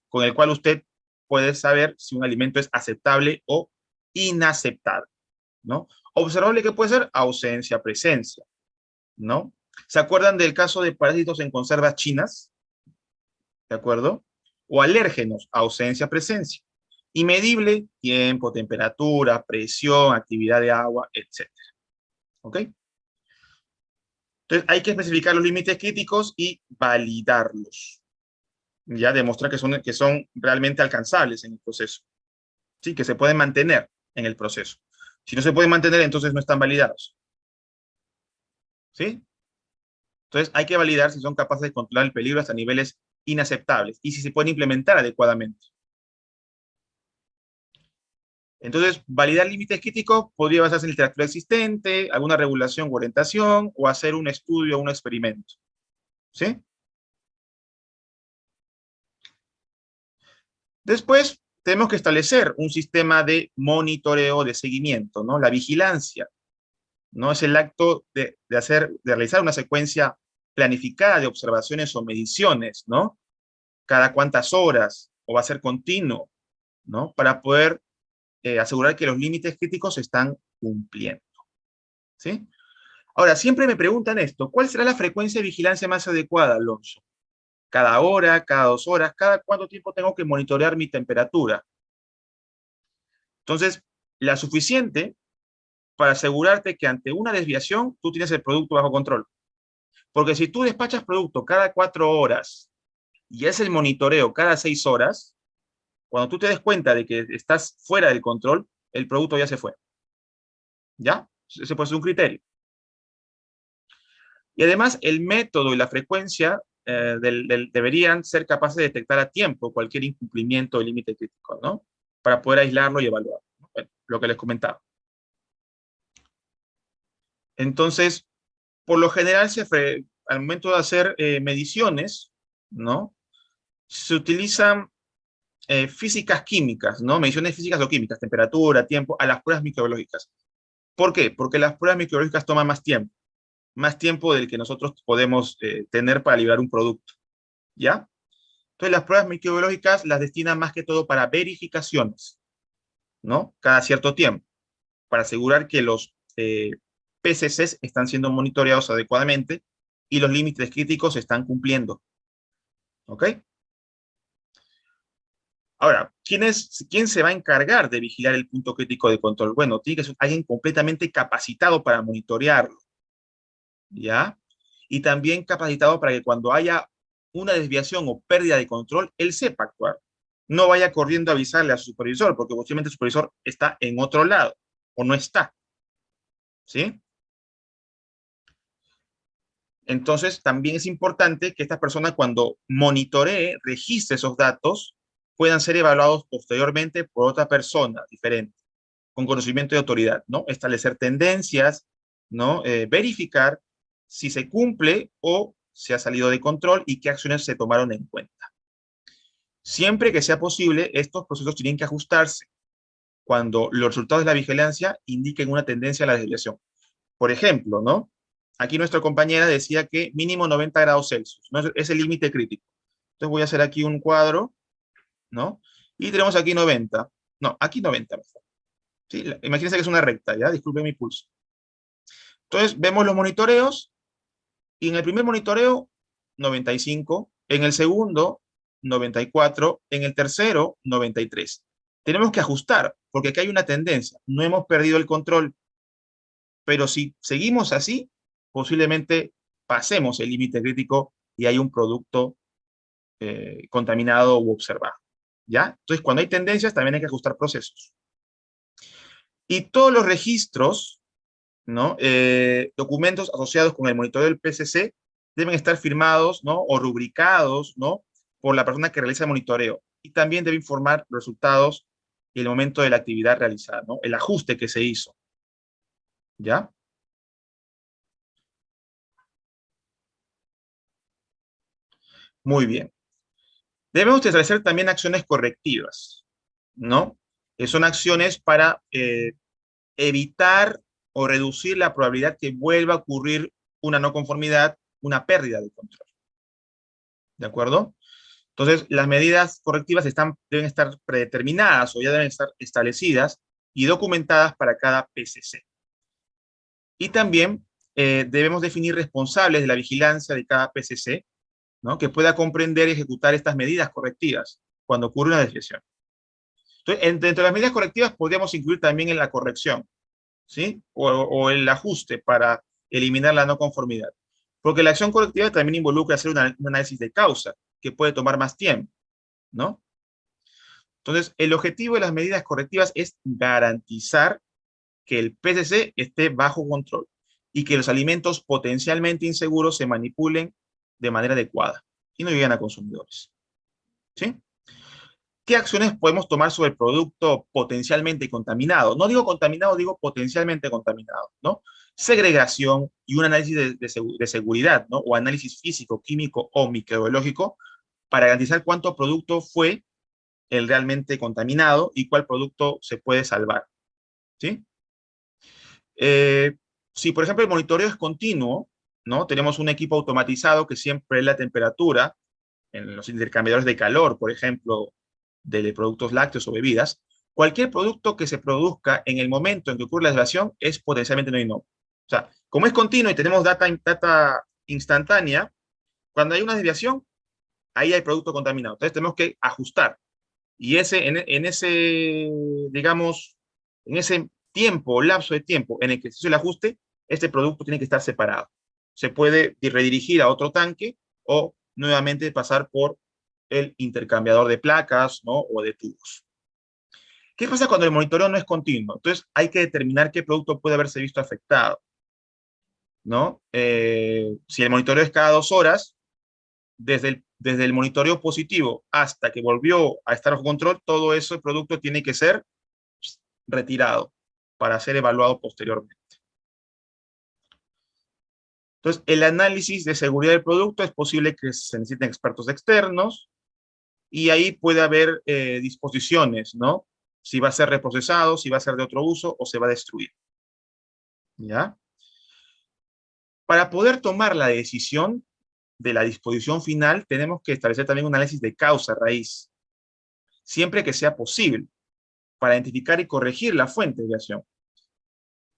con el cual usted puede saber si un alimento es aceptable o inaceptable, ¿no? Observable que puede ser ausencia, presencia, ¿no? ¿Se acuerdan del caso de parásitos en conservas chinas? ¿De acuerdo? O alérgenos, ausencia, presencia. Y medible, tiempo, temperatura, presión, actividad de agua, etcétera. ¿Ok? Entonces hay que especificar los límites críticos y validarlos. Ya demostrar que son realmente alcanzables en el proceso. Sí, que se pueden mantener en el proceso. Si no se pueden mantener, entonces no están validados. ¿Sí? Entonces hay que validar si son capaces de controlar el peligro hasta niveles inaceptables y si se pueden implementar adecuadamente. Entonces, validar límites críticos podría basarse en literatura existente, alguna regulación o orientación, o hacer un estudio o un experimento. ¿Sí? Después, tenemos que establecer un sistema de monitoreo, de seguimiento, ¿no? La vigilancia, ¿no? Es el acto de realizar una secuencia planificada de observaciones o mediciones, ¿no? Cada cuántas horas, o va a ser continuo, ¿no? Para poder asegurar que los límites críticos se están cumpliendo. ¿Sí? Ahora, siempre me preguntan esto, ¿cuál será la frecuencia de vigilancia más adecuada, Alonso? ¿Cada hora, cada 2 horas, cada cuánto tiempo tengo que monitorear mi temperatura? Entonces, la suficiente para asegurarte que ante una desviación tú tienes el producto bajo control. Porque si tú despachas producto cada 4 horas y es el monitoreo cada 6 horas, cuando tú te des cuenta de que estás fuera del control, el producto ya se fue. ¿Ya? Ese puede ser un criterio. Y además, el método y la frecuencia deberían ser capaces de detectar a tiempo cualquier incumplimiento del límite crítico, ¿no? Para poder aislarlo y evaluar, ¿no? Bueno, lo que les comentaba. Entonces, por lo general, al momento de hacer mediciones, ¿no? Se utilizan físicas químicas, ¿no? Mediciones físicas o químicas, temperatura, tiempo, a las pruebas microbiológicas. ¿Por qué? Porque las pruebas microbiológicas toman más tiempo del que nosotros podemos tener para liberar un producto, ¿ya? Entonces, las pruebas microbiológicas las destinan más que todo para verificaciones, ¿no? Cada cierto tiempo, para asegurar que los PCCs están siendo monitoreados adecuadamente y los límites críticos se están cumpliendo, ¿ok? Ahora, ¿quién se va a encargar de vigilar el punto crítico de control? Bueno, tiene que ser alguien completamente capacitado para monitorearlo, ¿ya? Y también capacitado para que cuando haya una desviación o pérdida de control, él sepa actuar. No vaya corriendo a avisarle a su supervisor, porque posiblemente su supervisor está en otro lado o no está, ¿sí? Entonces, también es importante que esta persona cuando monitoree, registre esos datos puedan ser evaluados posteriormente por otra persona diferente, con conocimiento de autoridad, ¿no? Establecer tendencias, ¿no? Verificar si se cumple o se ha salido de control y qué acciones se tomaron en cuenta. Siempre que sea posible, estos procesos tienen que ajustarse cuando los resultados de la vigilancia indiquen una tendencia a la desviación. Por ejemplo, ¿no? Aquí nuestra compañera decía que mínimo 90 grados Celsius, ¿no? Es el límite crítico. Entonces voy a hacer aquí un cuadro, ¿no? Y tenemos aquí 90. No, aquí 90 mejor. ¿Sí? Imagínense que es una recta, ¿ya? Disculpen mi pulso. Entonces vemos los monitoreos y en el primer monitoreo 95, en el segundo 94, en el tercero 93. Tenemos que ajustar porque aquí hay una tendencia. No hemos perdido el control, pero si seguimos así, posiblemente pasemos el límite crítico y hay un producto contaminado u observado. ¿Ya? Entonces, cuando hay tendencias, también hay que ajustar procesos. Y todos los registros, ¿no? Documentos asociados con el monitoreo del PCC deben estar firmados, ¿no? O rubricados, ¿no? Por la persona que realiza el monitoreo. Y también debe informar los resultados y el momento de la actividad realizada, ¿no? El ajuste que se hizo. ¿Ya? Muy bien. Debemos establecer también acciones correctivas, ¿no? Que son acciones para evitar o reducir la probabilidad que vuelva a ocurrir una no conformidad, una pérdida de control. ¿De acuerdo? Entonces, las medidas correctivas deben estar predeterminadas o ya deben estar establecidas y documentadas para cada PCC. Y también debemos definir responsables de la vigilancia de cada PCC, ¿no? Que pueda comprender y ejecutar estas medidas correctivas cuando ocurre una desviación. Entonces, dentro de las medidas correctivas podríamos incluir también en la corrección, ¿sí? O el ajuste para eliminar la no conformidad. Porque la acción correctiva también involucra hacer un análisis de causa, que puede tomar más tiempo, ¿no? Entonces, el objetivo de las medidas correctivas es garantizar que el PCC esté bajo control y que los alimentos potencialmente inseguros se manipulen de manera adecuada y no lleguen a consumidores. ¿Sí? ¿Qué acciones podemos tomar sobre el producto potencialmente contaminado? No digo contaminado, digo potencialmente contaminado, ¿no? Segregación y un análisis de seguridad, ¿no? O análisis físico, químico o microbiológico para garantizar cuánto producto fue el realmente contaminado y cuál producto se puede salvar, ¿sí? Si, por ejemplo, el monitoreo es continuo, ¿no? Tenemos un equipo automatizado que siempre es la temperatura en los intercambiadores de calor, por ejemplo, de productos lácteos o bebidas. Cualquier producto que se produzca en el momento en que ocurre la desviación es potencialmente no inocuo. O sea, como es continuo y tenemos data instantánea, cuando hay una desviación, ahí hay producto contaminado. Entonces tenemos que ajustar. Y en ese, digamos, en ese tiempo, lapso de tiempo en el que se hizo el ajuste, este producto tiene que estar separado. Se puede redirigir a otro tanque o nuevamente pasar por el intercambiador de placas, ¿no? O de tubos. ¿Qué pasa cuando el monitoreo no es continuo? Entonces hay que determinar qué producto puede haberse visto afectado, ¿no? Si el monitoreo es cada 2 horas, desde el monitoreo positivo hasta que volvió a estar bajo control, todo ese producto tiene que ser retirado para ser evaluado posteriormente. Entonces, el análisis de seguridad del producto es posible que se necesiten expertos externos y ahí puede haber disposiciones, ¿no? Si va a ser reprocesado, si va a ser de otro uso o se va a destruir. ¿Ya? Para poder tomar la decisión de la disposición final, tenemos que establecer también un análisis de causa raíz, siempre que sea posible, para identificar y corregir la fuente de desviación.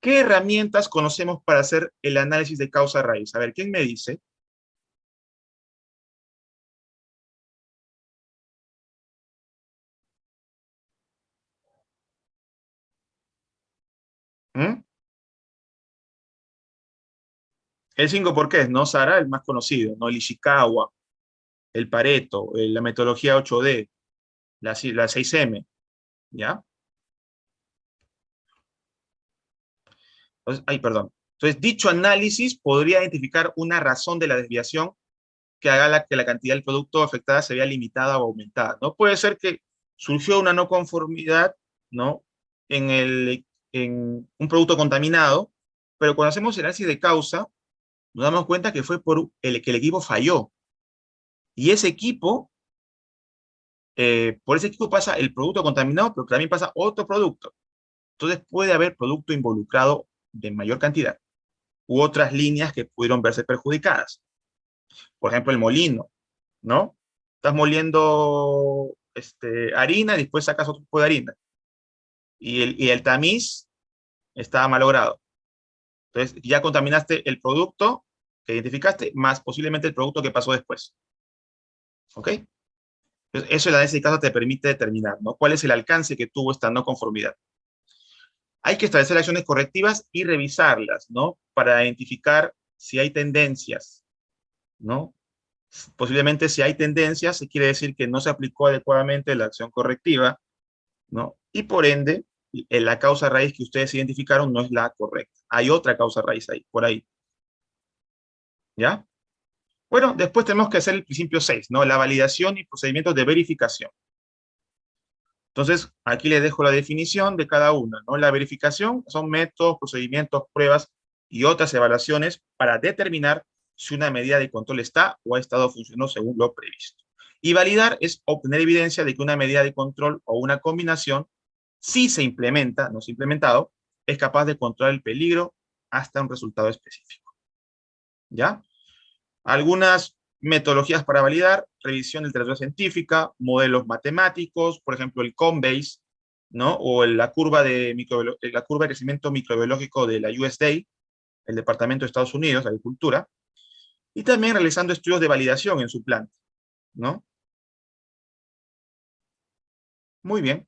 ¿Qué herramientas conocemos para hacer el análisis de causa raíz? A ver, ¿quién me dice? ¿Mm? El 5 por qué, ¿no, Sara? El más conocido, ¿no? El Ishikawa, el Pareto, la metodología 8D, la 6M, ¿ya? Entonces, ay, perdón. Entonces, dicho análisis podría identificar una razón de la desviación que haga que la cantidad del producto afectada se vea limitada o aumentada. No puede ser que surgió una no conformidad, ¿no? En un producto contaminado, pero cuando hacemos el análisis de causa, nos damos cuenta que fue que el equipo falló. Y ese equipo, por ese equipo pasa el producto contaminado, pero también pasa otro producto. Entonces puede haber producto involucrado de mayor cantidad u otras líneas que pudieron verse perjudicadas. Por ejemplo, el molino, ¿no? Estás moliendo harina y después sacas otro tipo de harina. Y el tamiz estaba malogrado. Entonces ya contaminaste el producto que identificaste, más posiblemente el producto que pasó después. ¿Ok? Entonces, eso el análisis de caso te permite determinar, ¿no? ¿Cuál es el alcance que tuvo esta no conformidad? Hay que establecer acciones correctivas y revisarlas, ¿no? Para identificar si hay tendencias, ¿no? Posiblemente si hay tendencias, se quiere decir que no se aplicó adecuadamente la acción correctiva, ¿no? Y por ende, la causa raíz que ustedes identificaron no es la correcta. Hay otra causa raíz ahí, por ahí. ¿Ya? Bueno, después tenemos que hacer el principio 6, ¿no? La validación y procedimientos de verificación. Entonces, aquí les dejo la definición de cada una, ¿no? La verificación son métodos, procedimientos, pruebas y otras evaluaciones para determinar si una medida de control está o ha estado funcionando según lo previsto. Y validar es obtener evidencia de que una medida de control o una combinación, si se implementa, no se ha implementado, es capaz de controlar el peligro hasta un resultado específico. ¿Ya? Algunas metodologías para validar: revisión de literatura científica, modelos matemáticos, por ejemplo el Combase, ¿no? O la curva de crecimiento microbiológico de la USDA, el Departamento de Estados Unidos de Agricultura, y también realizando estudios de validación en su planta, ¿no? Muy bien.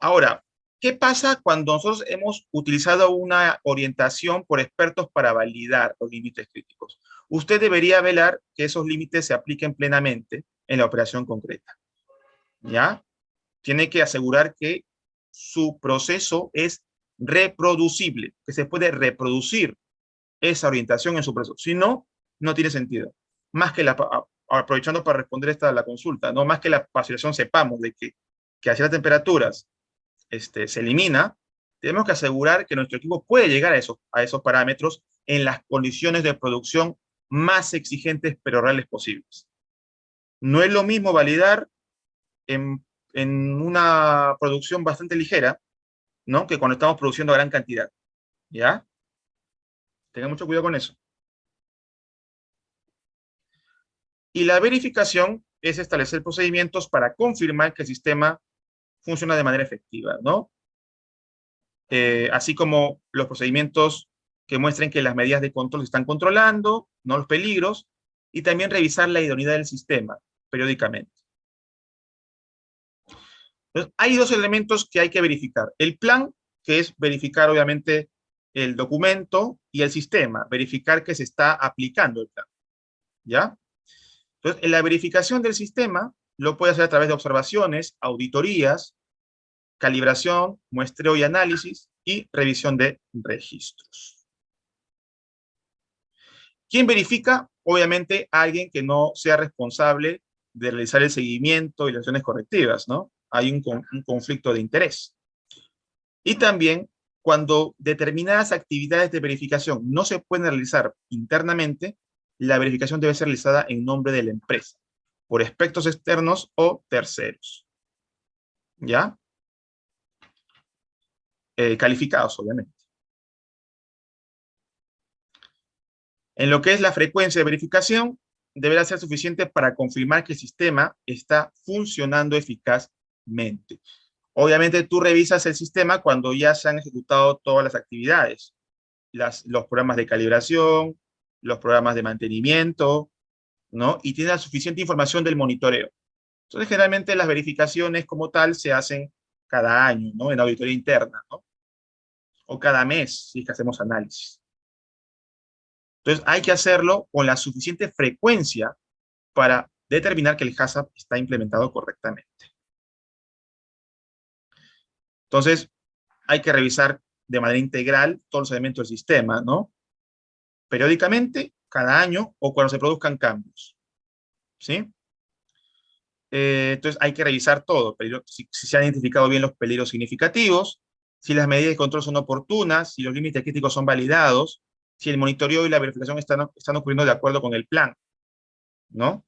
Ahora, ¿qué pasa cuando nosotros hemos utilizado una orientación por expertos para validar los límites críticos? Usted debería velar que esos límites se apliquen plenamente en la operación concreta, ¿ya? Tiene que asegurar que su proceso es reproducible, que se puede reproducir esa orientación en su proceso. Si no, no tiene sentido. Más que aprovechando para responder la consulta, ¿no? Más que la pasteurización sepamos de que a ciertas temperaturas se elimina, tenemos que asegurar que nuestro equipo puede llegar a esos parámetros en las condiciones de producción más exigentes pero reales posibles. No es lo mismo validar en una producción bastante ligera, ¿no? Que cuando estamos produciendo a gran cantidad, ¿ya? Tengan mucho cuidado con eso. Y la verificación es establecer procedimientos para confirmar que el sistema funciona de manera efectiva, ¿no? Así como los procedimientos que muestren que las medidas de control se están controlando, no los peligros, y también revisar la idoneidad del sistema periódicamente. Entonces, hay dos elementos que hay que verificar. El plan, que es verificar obviamente el documento, y el sistema, verificar que se está aplicando el plan, ¿ya? Entonces, en la verificación del sistema lo puede hacer a través de observaciones, auditorías, calibración, muestreo y análisis, y revisión de registros. ¿Quién verifica? Obviamente alguien que no sea responsable de realizar el seguimiento y las acciones correctivas, ¿no? Hay un conflicto de interés. Y también, cuando determinadas actividades de verificación no se pueden realizar internamente, la verificación debe ser realizada en nombre de la empresa, por expertos externos o terceros. ¿Ya? Calificados, obviamente. En lo que es la frecuencia de verificación, deberá ser suficiente para confirmar que el sistema está funcionando eficazmente. Obviamente tú revisas el sistema cuando ya se han ejecutado todas las actividades, los programas de calibración, los programas de mantenimiento, ¿no? Y tiene la suficiente información del monitoreo. Entonces, generalmente las verificaciones como tal se hacen cada año, ¿no? En auditoría interna, ¿no? O cada mes, si es que hacemos análisis. Entonces, hay que hacerlo con la suficiente frecuencia para determinar que el HACCP está implementado correctamente. Entonces, hay que revisar de manera integral todos los elementos del sistema, ¿no? Periódicamente, cada año, o cuando se produzcan cambios, ¿sí? Entonces hay que revisar todo, si se han identificado bien los peligros significativos, si las medidas de control son oportunas, si los límites críticos son validados, si el monitoreo y la verificación están ocurriendo de acuerdo con el plan, ¿no?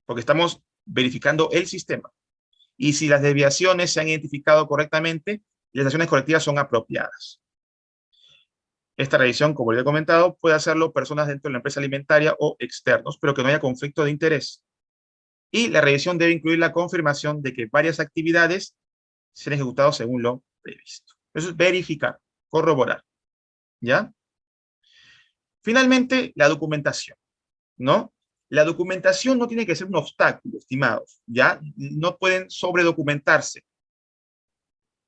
Porque estamos verificando el sistema. Y si las desviaciones se han identificado correctamente, las acciones correctivas son apropiadas. Esta revisión, como ya he comentado, puede hacerlo personas dentro de la empresa alimentaria o externos, pero que no haya conflicto de interés. Y la revisión debe incluir la confirmación de que varias actividades sean ejecutadas según lo previsto. Eso es verificar, corroborar, ¿ya? Finalmente, la documentación, ¿no? La documentación no tiene que ser un obstáculo, estimados, ¿ya? No pueden sobredocumentarse,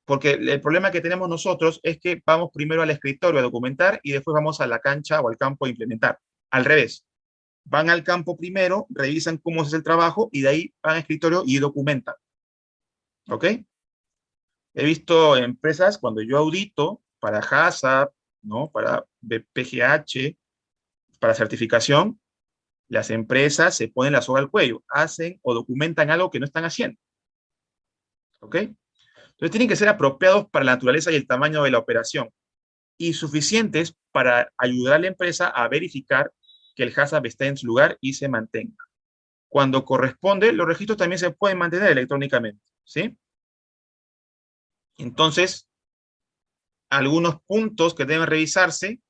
porque el problema que tenemos nosotros es que vamos primero al escritorio a documentar y después vamos a la cancha o al campo a implementar. Al revés, van al campo primero, revisan cómo es el trabajo y de ahí van al escritorio y documentan. ¿Ok? He visto empresas cuando yo audito para HACCP, ¿no? Para PGH, para certificación, las empresas se ponen la soga al cuello, hacen o documentan algo que no están haciendo. ¿Ok? Entonces tienen que ser apropiados para la naturaleza y el tamaño de la operación y suficientes para ayudar a la empresa a verificar que el HACCP esté en su lugar y se mantenga. Cuando corresponde, los registros también se pueden mantener electrónicamente, ¿sí? Entonces, algunos puntos que deben revisarse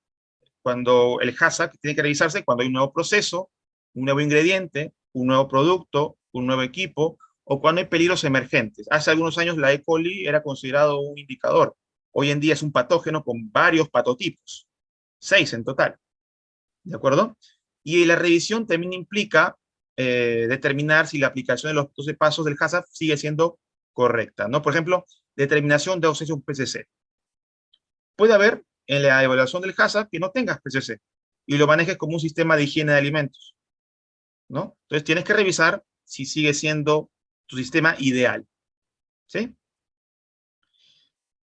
cuando el HACCP tiene que revisarse cuando hay un nuevo proceso, un nuevo ingrediente, un nuevo producto, un nuevo equipo, o cuando hay peligros emergentes. Hace algunos años la E. coli era considerado un indicador. Hoy en día es un patógeno con varios patotipos, 6 en total. ¿De acuerdo? Y la revisión también implica determinar si la aplicación de los 12 pasos del HACCP sigue siendo correcta, ¿no? Por ejemplo, determinación de ausencia de un PCC. Puede haber en la evaluación del HACCP que no tengas PCC y lo manejes como un sistema de higiene de alimentos, ¿no? Entonces tienes que revisar si sigue siendo tu sistema ideal, ¿sí?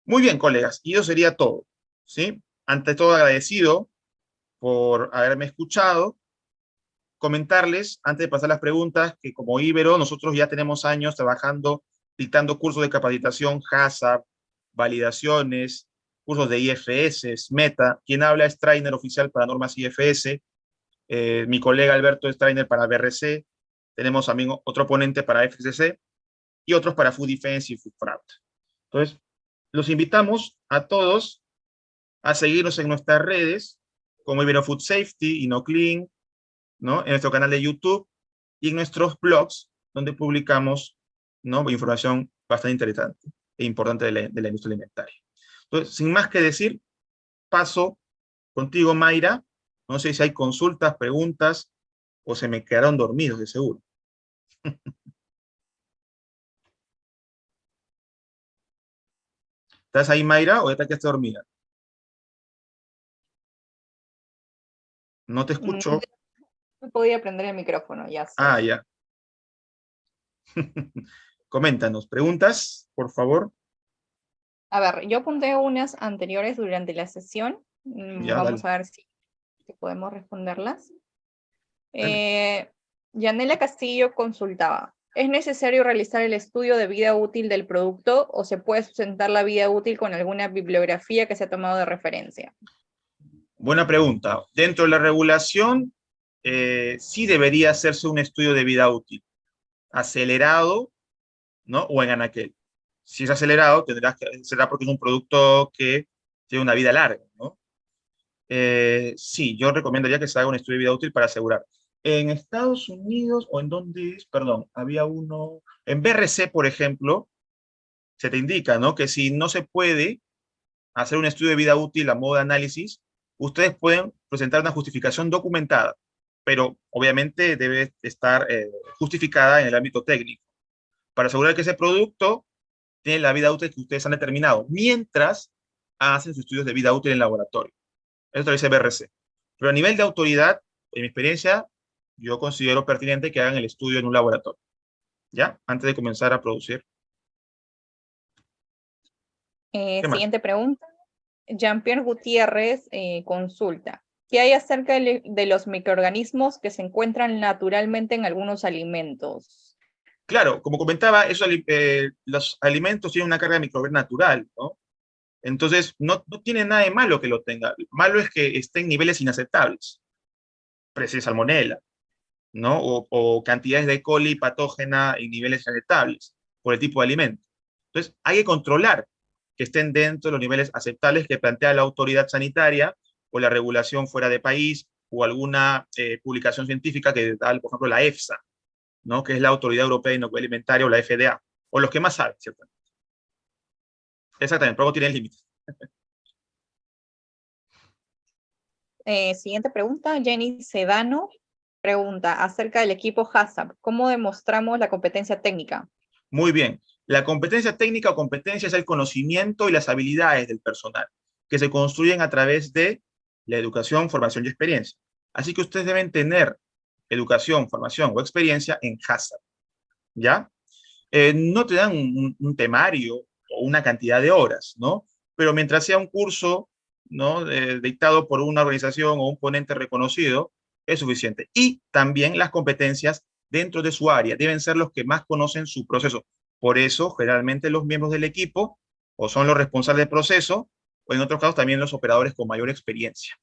Muy bien, colegas, y eso sería todo, ¿sí? Ante todo agradecido por haberme escuchado, comentarles, antes de pasar las preguntas, que como Ibero, nosotros ya tenemos años trabajando, dictando cursos de capacitación, HACCP, validaciones, cursos de IFS, Meta. Quien habla es trainer oficial para normas IFS. Mi colega Alberto es trainer para BRC. Tenemos también otro ponente para FCC y otros para Food Defense y Food Fraud. Entonces, los invitamos a todos a seguirnos en nuestras redes, como Ibero Food Safety, InnoClean, ¿no? En nuestro canal de YouTube y en nuestros blogs, donde publicamos, ¿no? Información bastante interesante e importante de la industria alimentaria. Entonces, sin más que decir, paso contigo, Mayra. No sé si hay consultas, preguntas, o se me quedaron dormidos, de seguro. ¿Estás ahí, Mayra, o ya te quedaste dormida? No te escucho. No podía prender el micrófono, ya sé. Ah, ya. Coméntanos. ¿Preguntas, por favor? A ver, yo apunté unas anteriores durante la sesión. Ya, Vamos dale. a ver si podemos responderlas. Dale. Yanela Castillo consultaba, ¿es necesario realizar el estudio de vida útil del producto o se puede sustentar la vida útil con alguna bibliografía que se ha tomado de referencia? Buena pregunta. Dentro de la regulación, sí debería hacerse un estudio de vida útil, acelerado, ¿no? O en anaquel. Si es acelerado, será porque es un producto que tiene una vida larga, ¿no? Sí, yo recomendaría que se haga un estudio de vida útil para asegurar. En Estados Unidos, o en dónde es, perdón, había uno, en BRC, por ejemplo, se te indica, ¿no? Que si no se puede hacer un estudio de vida útil a modo de análisis, ustedes pueden presentar una justificación documentada, pero obviamente debe estar justificada en el ámbito técnico, para asegurar que ese producto tiene la vida útil que ustedes han determinado, mientras hacen sus estudios de vida útil en laboratorio. Eso lo dice BRC. Pero a nivel de autoridad, en mi experiencia, yo considero pertinente que hagan el estudio en un laboratorio, ¿ya? Antes de comenzar a producir. ¿Qué más? Siguiente pregunta. Jean-Pierre Gutiérrez consulta, ¿qué hay acerca de los microorganismos que se encuentran naturalmente en algunos alimentos? Claro, como comentaba, los alimentos tienen una carga microbiana natural, ¿no? Entonces, no tiene nada de malo que lo tenga. Lo malo es que esté en niveles inaceptables, presencia de salmonela, ¿no? O cantidades de E. coli patógena en niveles inaceptables por el tipo de alimento. Entonces, hay que controlar que estén dentro de los niveles aceptables que plantea la autoridad sanitaria o la regulación fuera de país o alguna publicación científica que da, por ejemplo, la EFSA, ¿no? Que es la Autoridad Europea de Inocuidad Alimentaria o la FDA, o los que más saben, ¿cierto? Exactamente, pero no tienen límites. Siguiente pregunta, Jenny Sedano pregunta acerca del equipo HACCP. ¿Cómo demostramos la competencia técnica? Muy bien. La competencia técnica o competencia es el conocimiento y las habilidades del personal, que se construyen a través de la educación, formación y experiencia. Así que ustedes deben tener educación, formación o experiencia en HACCP, ¿ya? No te dan un temario o una cantidad de horas, ¿no? Pero mientras sea un curso, ¿no? Dictado por una organización o un ponente reconocido, es suficiente. Y también las competencias dentro de su área deben ser los que más conocen su proceso. Por eso, generalmente los miembros del equipo o son los responsables del proceso, o en otros casos también los operadores con mayor experiencia.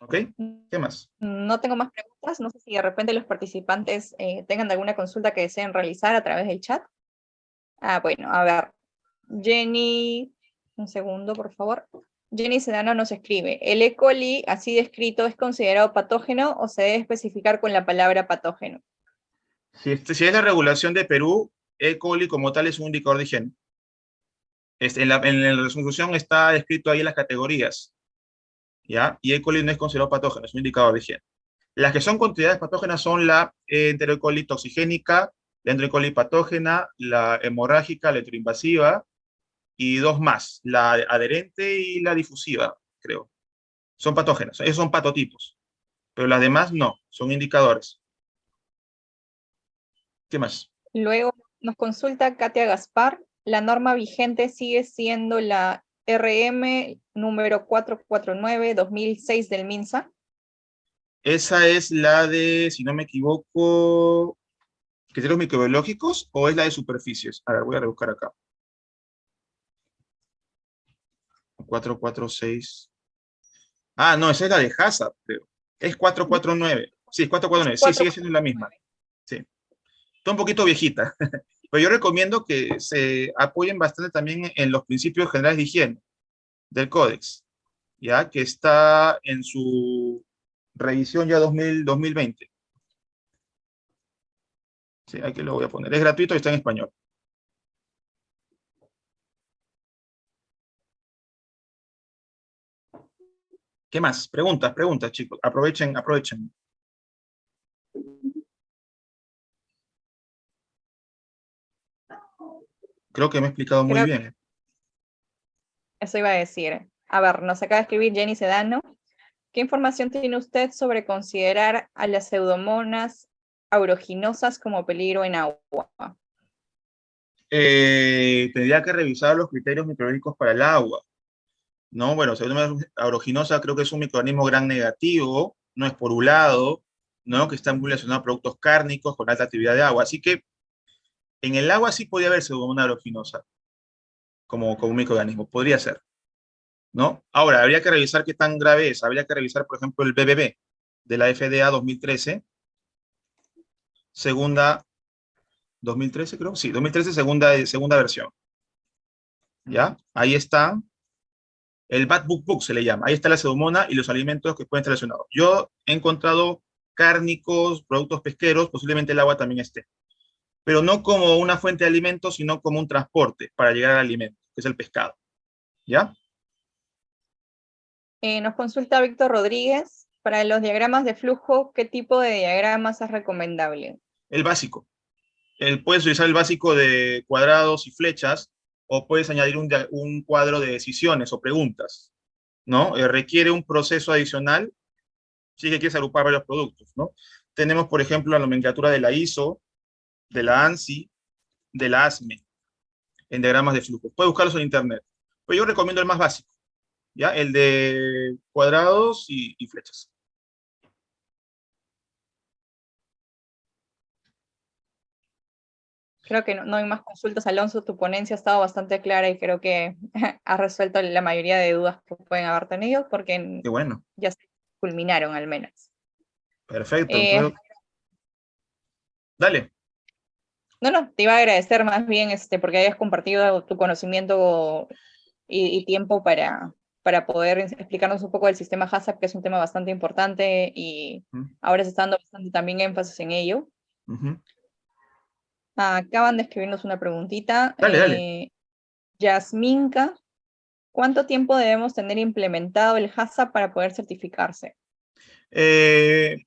¿Ok? ¿Qué más? No tengo más preguntas. No sé si de repente los participantes tengan alguna consulta que deseen realizar a través del chat. Bueno, a ver. Jenny, un segundo, por favor. Jenny Sedano nos escribe, ¿el E. coli, así descrito, es considerado patógeno o se debe especificar con la palabra patógeno? Si es la regulación de Perú, E. coli como tal es un indicador de higiene. En la resolución está descrito ahí las categorías, ¿ya? Y E. coli no es considerado patógeno, es un indicador de higiene. Las que son consideradas patógenas son la Entero E. coli toxigénica, la Entero E. coli patógena, la hemorrágica, la heteroinvasiva, y dos más, la adherente y la difusiva, creo. Son patógenas, esos son patotipos, pero las demás no, son indicadores. ¿Qué más? Luego nos consulta Katia Gaspar, la norma vigente sigue siendo la RM número 449-2006 del MINSA. Esa es la de, si no me equivoco, criterios microbiológicos o es la de superficies. A ver, voy a rebuscar acá. 446. Ah, no, esa es la de Hazard, creo. Es 449. Sí, es Es 449. Sí, sigue siendo la misma. 449. Sí. Está un poquito viejita. Pero yo recomiendo que se apoyen bastante también en los principios generales de higiene del Códex, ya que está en su revisión ya 2020. Sí, aquí lo voy a poner. Es gratuito y está en español. ¿Qué más? Preguntas, chicos. Aprovechen. Creo que me he explicado muy Creo que bien. eso iba a decir. A ver, nos acaba de escribir Jenny Sedano. ¿Qué información tiene usted sobre considerar a las pseudomonas aeruginosas como peligro en agua? Tendría que revisar los criterios microbiológicos para el agua, ¿no? Bueno, Pseudomonas aeruginosa creo que es un microorganismo gran negativo, no es porulado, ¿no? Que está muy relacionado a productos cárnicos con alta actividad de agua. Así que en el agua sí podría haber Pseudomonas aeruginosa como un microorganismo, podría ser, ¿no? Ahora, habría que revisar qué tan grave es. Habría que revisar, por ejemplo, el BBB de la FDA 2013, segunda, 2013 creo, sí, 2013 segunda versión, ¿ya? Ahí está. El Bad Book Book se le llama. Ahí está la pseudomona y los alimentos que pueden estar relacionados. Yo he encontrado cárnicos, productos pesqueros, posiblemente el agua también esté. Pero no como una fuente de alimentos, sino como un transporte para llegar al alimento, que es el pescado. ¿Ya? Nos consulta Víctor Rodríguez. Para los diagramas de flujo, ¿qué tipo de diagramas es recomendable? El básico. Puedes utilizar el básico de cuadrados y flechas, o puedes añadir un cuadro de decisiones o preguntas, ¿no? Requiere un proceso adicional si que quieres agrupar varios productos, ¿no? Tenemos, por ejemplo, la nomenclatura de la ISO, de la ANSI, de la ASME, en diagramas de flujo. Puedes buscarlos en internet. Pero yo recomiendo el más básico, ¿ya? El de cuadrados y flechas. Creo que no hay más consultas, Alonso. Tu ponencia ha estado bastante clara y creo que ha resuelto la mayoría de dudas que pueden haber tenido porque Qué bueno, ya se culminaron al menos. perfecto. Eh, Entonces, dale. no, te iba a agradecer más bien porque hayas compartido tu conocimiento y tiempo para poder explicarnos un poco del sistema HACCP, que es un tema bastante importante y Ujú, ahora se está dando bastante también énfasis en ello. ujú. Acaban de escribirnos una preguntita. Dale, dale. Yasminka, ¿cuánto tiempo debemos tener implementado el HACCP para poder certificarse?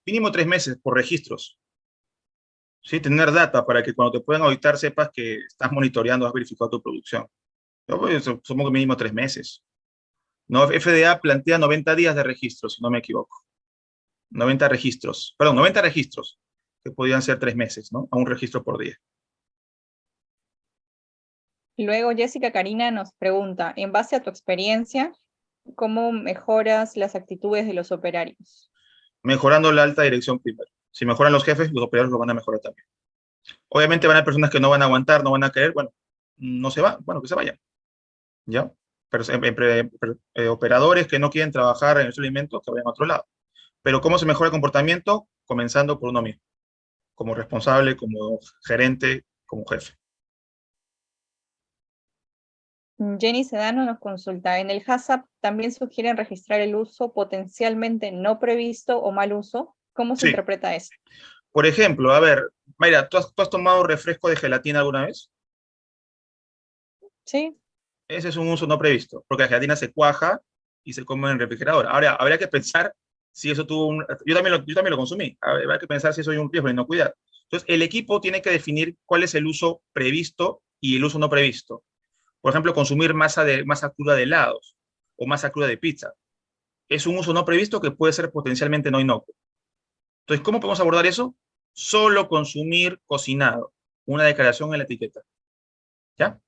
Mínimo 3 meses por registros. ¿Sí? Tener data para que cuando te puedan auditar sepas que estás monitoreando, has verificado tu producción. Yo pues, supongo que mínimo 3 meses. No, FDA plantea 90 días de registro, si no me equivoco. 90 registros, perdón, 90 registros, que podían ser 3 meses, ¿no? A un registro por día. Luego Jessica Karina nos pregunta, en base a tu experiencia, ¿cómo mejoras las actitudes de los operarios? Mejorando la alta dirección primero. Si mejoran los jefes, los operadores lo van a mejorar también. Obviamente van a haber personas que no van a aguantar, no van a querer, bueno, no se va, bueno, que se vayan, ¿ya? Pero operadores que no quieren trabajar en esos alimentos, que vayan a otro lado. Pero ¿cómo se mejora el comportamiento? Comenzando por uno mismo, como responsable, como gerente, como jefe. Jenny Sedano nos consulta, en el HACCP también sugieren registrar el uso potencialmente no previsto o mal uso. ¿Cómo se Sí, interpreta eso? por ejemplo, a ver, Mayra, ¿tú has tomado refresco de gelatina alguna vez? Sí, Ese es un uso no previsto, porque la gelatina se cuaja y se come en el refrigerador. Ahora, habría que pensar si eso tuvo un... Yo también lo consumí. Habría que pensar si eso hay un riesgo de inocuidad. Entonces, el equipo tiene que definir cuál es el uso previsto y el uso no previsto. Por ejemplo, consumir masa cruda de helados o masa cruda de pizza. Es un uso no previsto que puede ser potencialmente no inocuo. Entonces, ¿cómo podemos abordar eso? Solo consumir cocinado. Una declaración en la etiqueta. ¿Ya?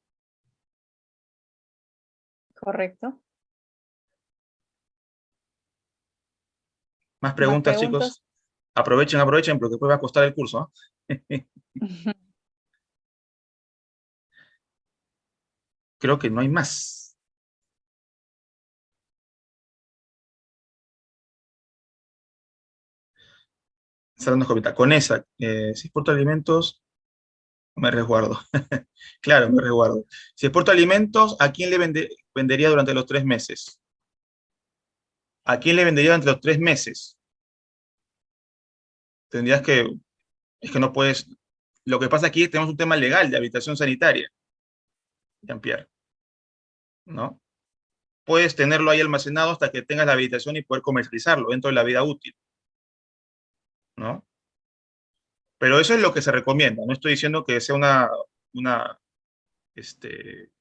correcto. Más Más preguntas, preguntas. chicos. Aprovechen, porque después va a costar el curso. ¿Ah? Creo que no hay más. Salen nos comenta. Con esa, si exporto alimentos, me resguardo. Claro, me resguardo. Si exporto alimentos, ¿a quién le vendería durante los 3 meses? ¿A quién le vendería durante los 3 meses? Tendrías que, es que no puedes, lo que pasa aquí es que tenemos un tema legal de habitación sanitaria, Jean-Pierre, ¿no? Puedes tenerlo ahí almacenado hasta que tengas la habilitación y poder comercializarlo dentro de la vida útil, ¿no? Pero eso es lo que se recomienda. No estoy diciendo que sea una, este,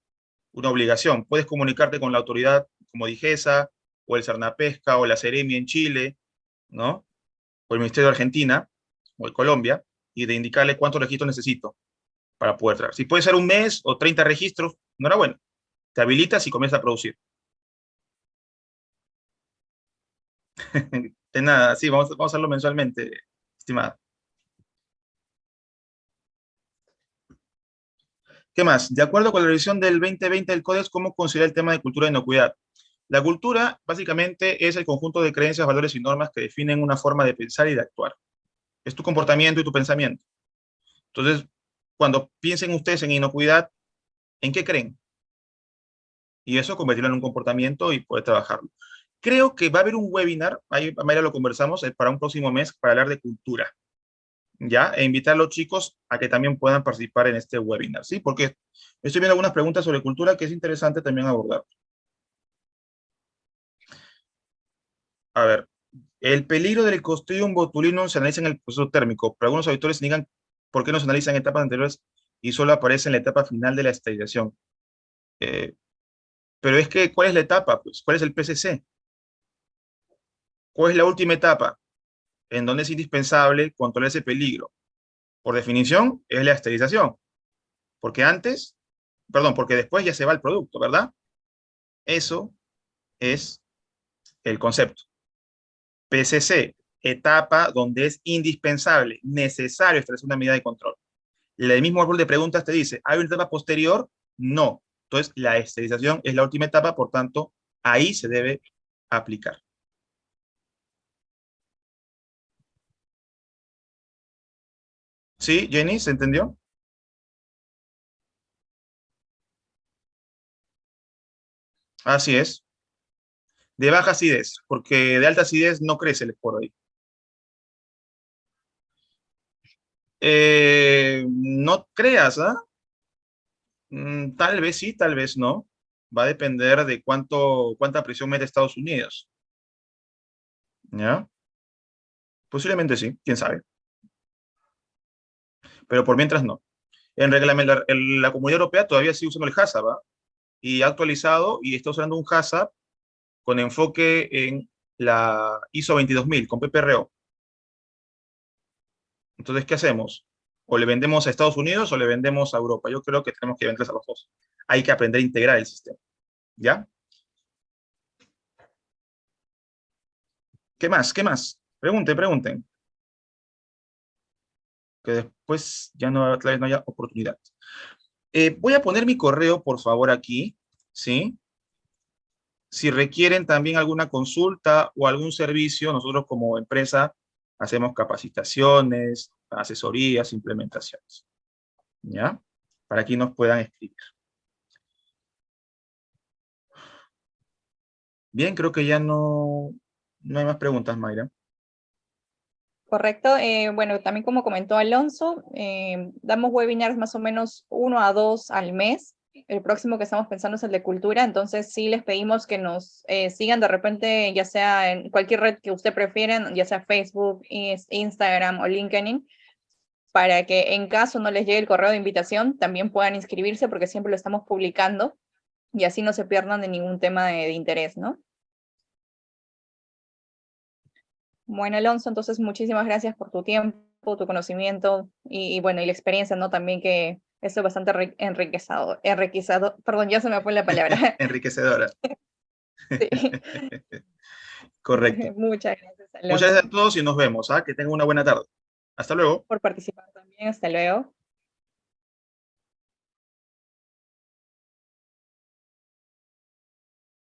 una obligación. Puedes comunicarte con la autoridad como DIGESA, o el Cernapesca, o la Seremi en Chile, ¿no? O el Ministerio de Argentina, o de Colombia, y de indicarle cuántos registros necesito para poder trabajar. Si puede ser un mes o 30 registros, enhorabuena. Te habilitas y comienzas a producir. De nada, sí, vamos a hacerlo mensualmente, estimada. ¿Qué más? De acuerdo con la revisión del 2020 del Códex, ¿cómo considera el tema de cultura de inocuidad? La cultura, básicamente, es el conjunto de creencias, valores y normas que definen una forma de pensar y de actuar. Es tu comportamiento y tu pensamiento. Entonces, cuando piensen ustedes en inocuidad, ¿en qué creen? Y eso convertirlo en un comportamiento y poder trabajarlo. Creo que va a haber un webinar, ahí Mayra lo conversamos, para un próximo mes para hablar de cultura, ¿ya? E invitar a los chicos a que también puedan participar en este webinar, ¿sí? Porque estoy viendo algunas preguntas sobre cultura que es interesante también abordar. A ver, el peligro del Clostridium botulinum se analiza en el proceso térmico, pero algunos autores indican por qué no se analiza en etapas anteriores y solo aparece en la etapa final de la esterilización. Eh, pero es que, ¿cuál es la etapa? Pues, ¿cuál es el PCC? ¿Cuál es la última etapa en donde es indispensable controlar ese peligro? Por definición, es la esterilización, porque antes, perdón, porque después ya se va el producto, ¿verdad? Eso es el concepto. PCC, etapa donde es indispensable, necesario establecer una medida de control. El mismo árbol de preguntas te dice, ¿hay una etapa posterior? No. Entonces, la esterilización es la última etapa, por tanto, ahí se debe aplicar. ¿Sí, Jenny? ¿Se entendió? Así es. De baja acidez, porque de alta acidez no crece el esporo ahí. No creas, ¿ah? Tal vez sí, tal vez no. Va a depender de cuánta presión mete Estados Unidos. ¿Ya? Posiblemente sí, quién sabe. Pero por mientras no. En la Comunidad Europea todavía sigue usando el HACCP, ¿ah? Y ha actualizado y está usando un HACCP con enfoque en la ISO 22000, con PPRO. Entonces, ¿qué hacemos? O le vendemos a Estados Unidos o le vendemos a Europa. Yo creo que tenemos que venderles a los dos. Hay que aprender a integrar el sistema. ¿Ya? ¿Qué más? ¿Qué más? Pregunten, pregunten. Que después ya no, tal vez no haya oportunidad. Voy a poner mi correo, por favor, aquí, ¿sí? Si requieren también alguna consulta o algún servicio, nosotros como empresa hacemos capacitaciones, asesorías, implementaciones, ¿ya? Para que nos puedan escribir. Bien, creo que ya no hay más preguntas, Mayra. Correcto. Bueno, también como comentó Alonso, damos webinars más o menos 1 a 2 al mes. El próximo que estamos pensando es el de cultura, entonces sí les pedimos que nos sigan de repente, ya sea en cualquier red que usted prefieran, ya sea Facebook, Instagram o LinkedIn, para que en caso no les llegue el correo de invitación, también puedan inscribirse porque siempre lo estamos publicando y así no se pierdan de ningún tema de interés, ¿no? Bueno, Alonso, entonces muchísimas gracias por tu tiempo, tu conocimiento y bueno, y la experiencia, ¿no? También que esto es bastante enriquecedor, perdón, ya se me fue la palabra. Enriquecedora. Sí. Correcto. Muchas gracias, Muchas gracias Alonso, a todos y nos vemos, ¿ah? Que tengan una buena tarde. Hasta luego. por participar también. Hasta luego.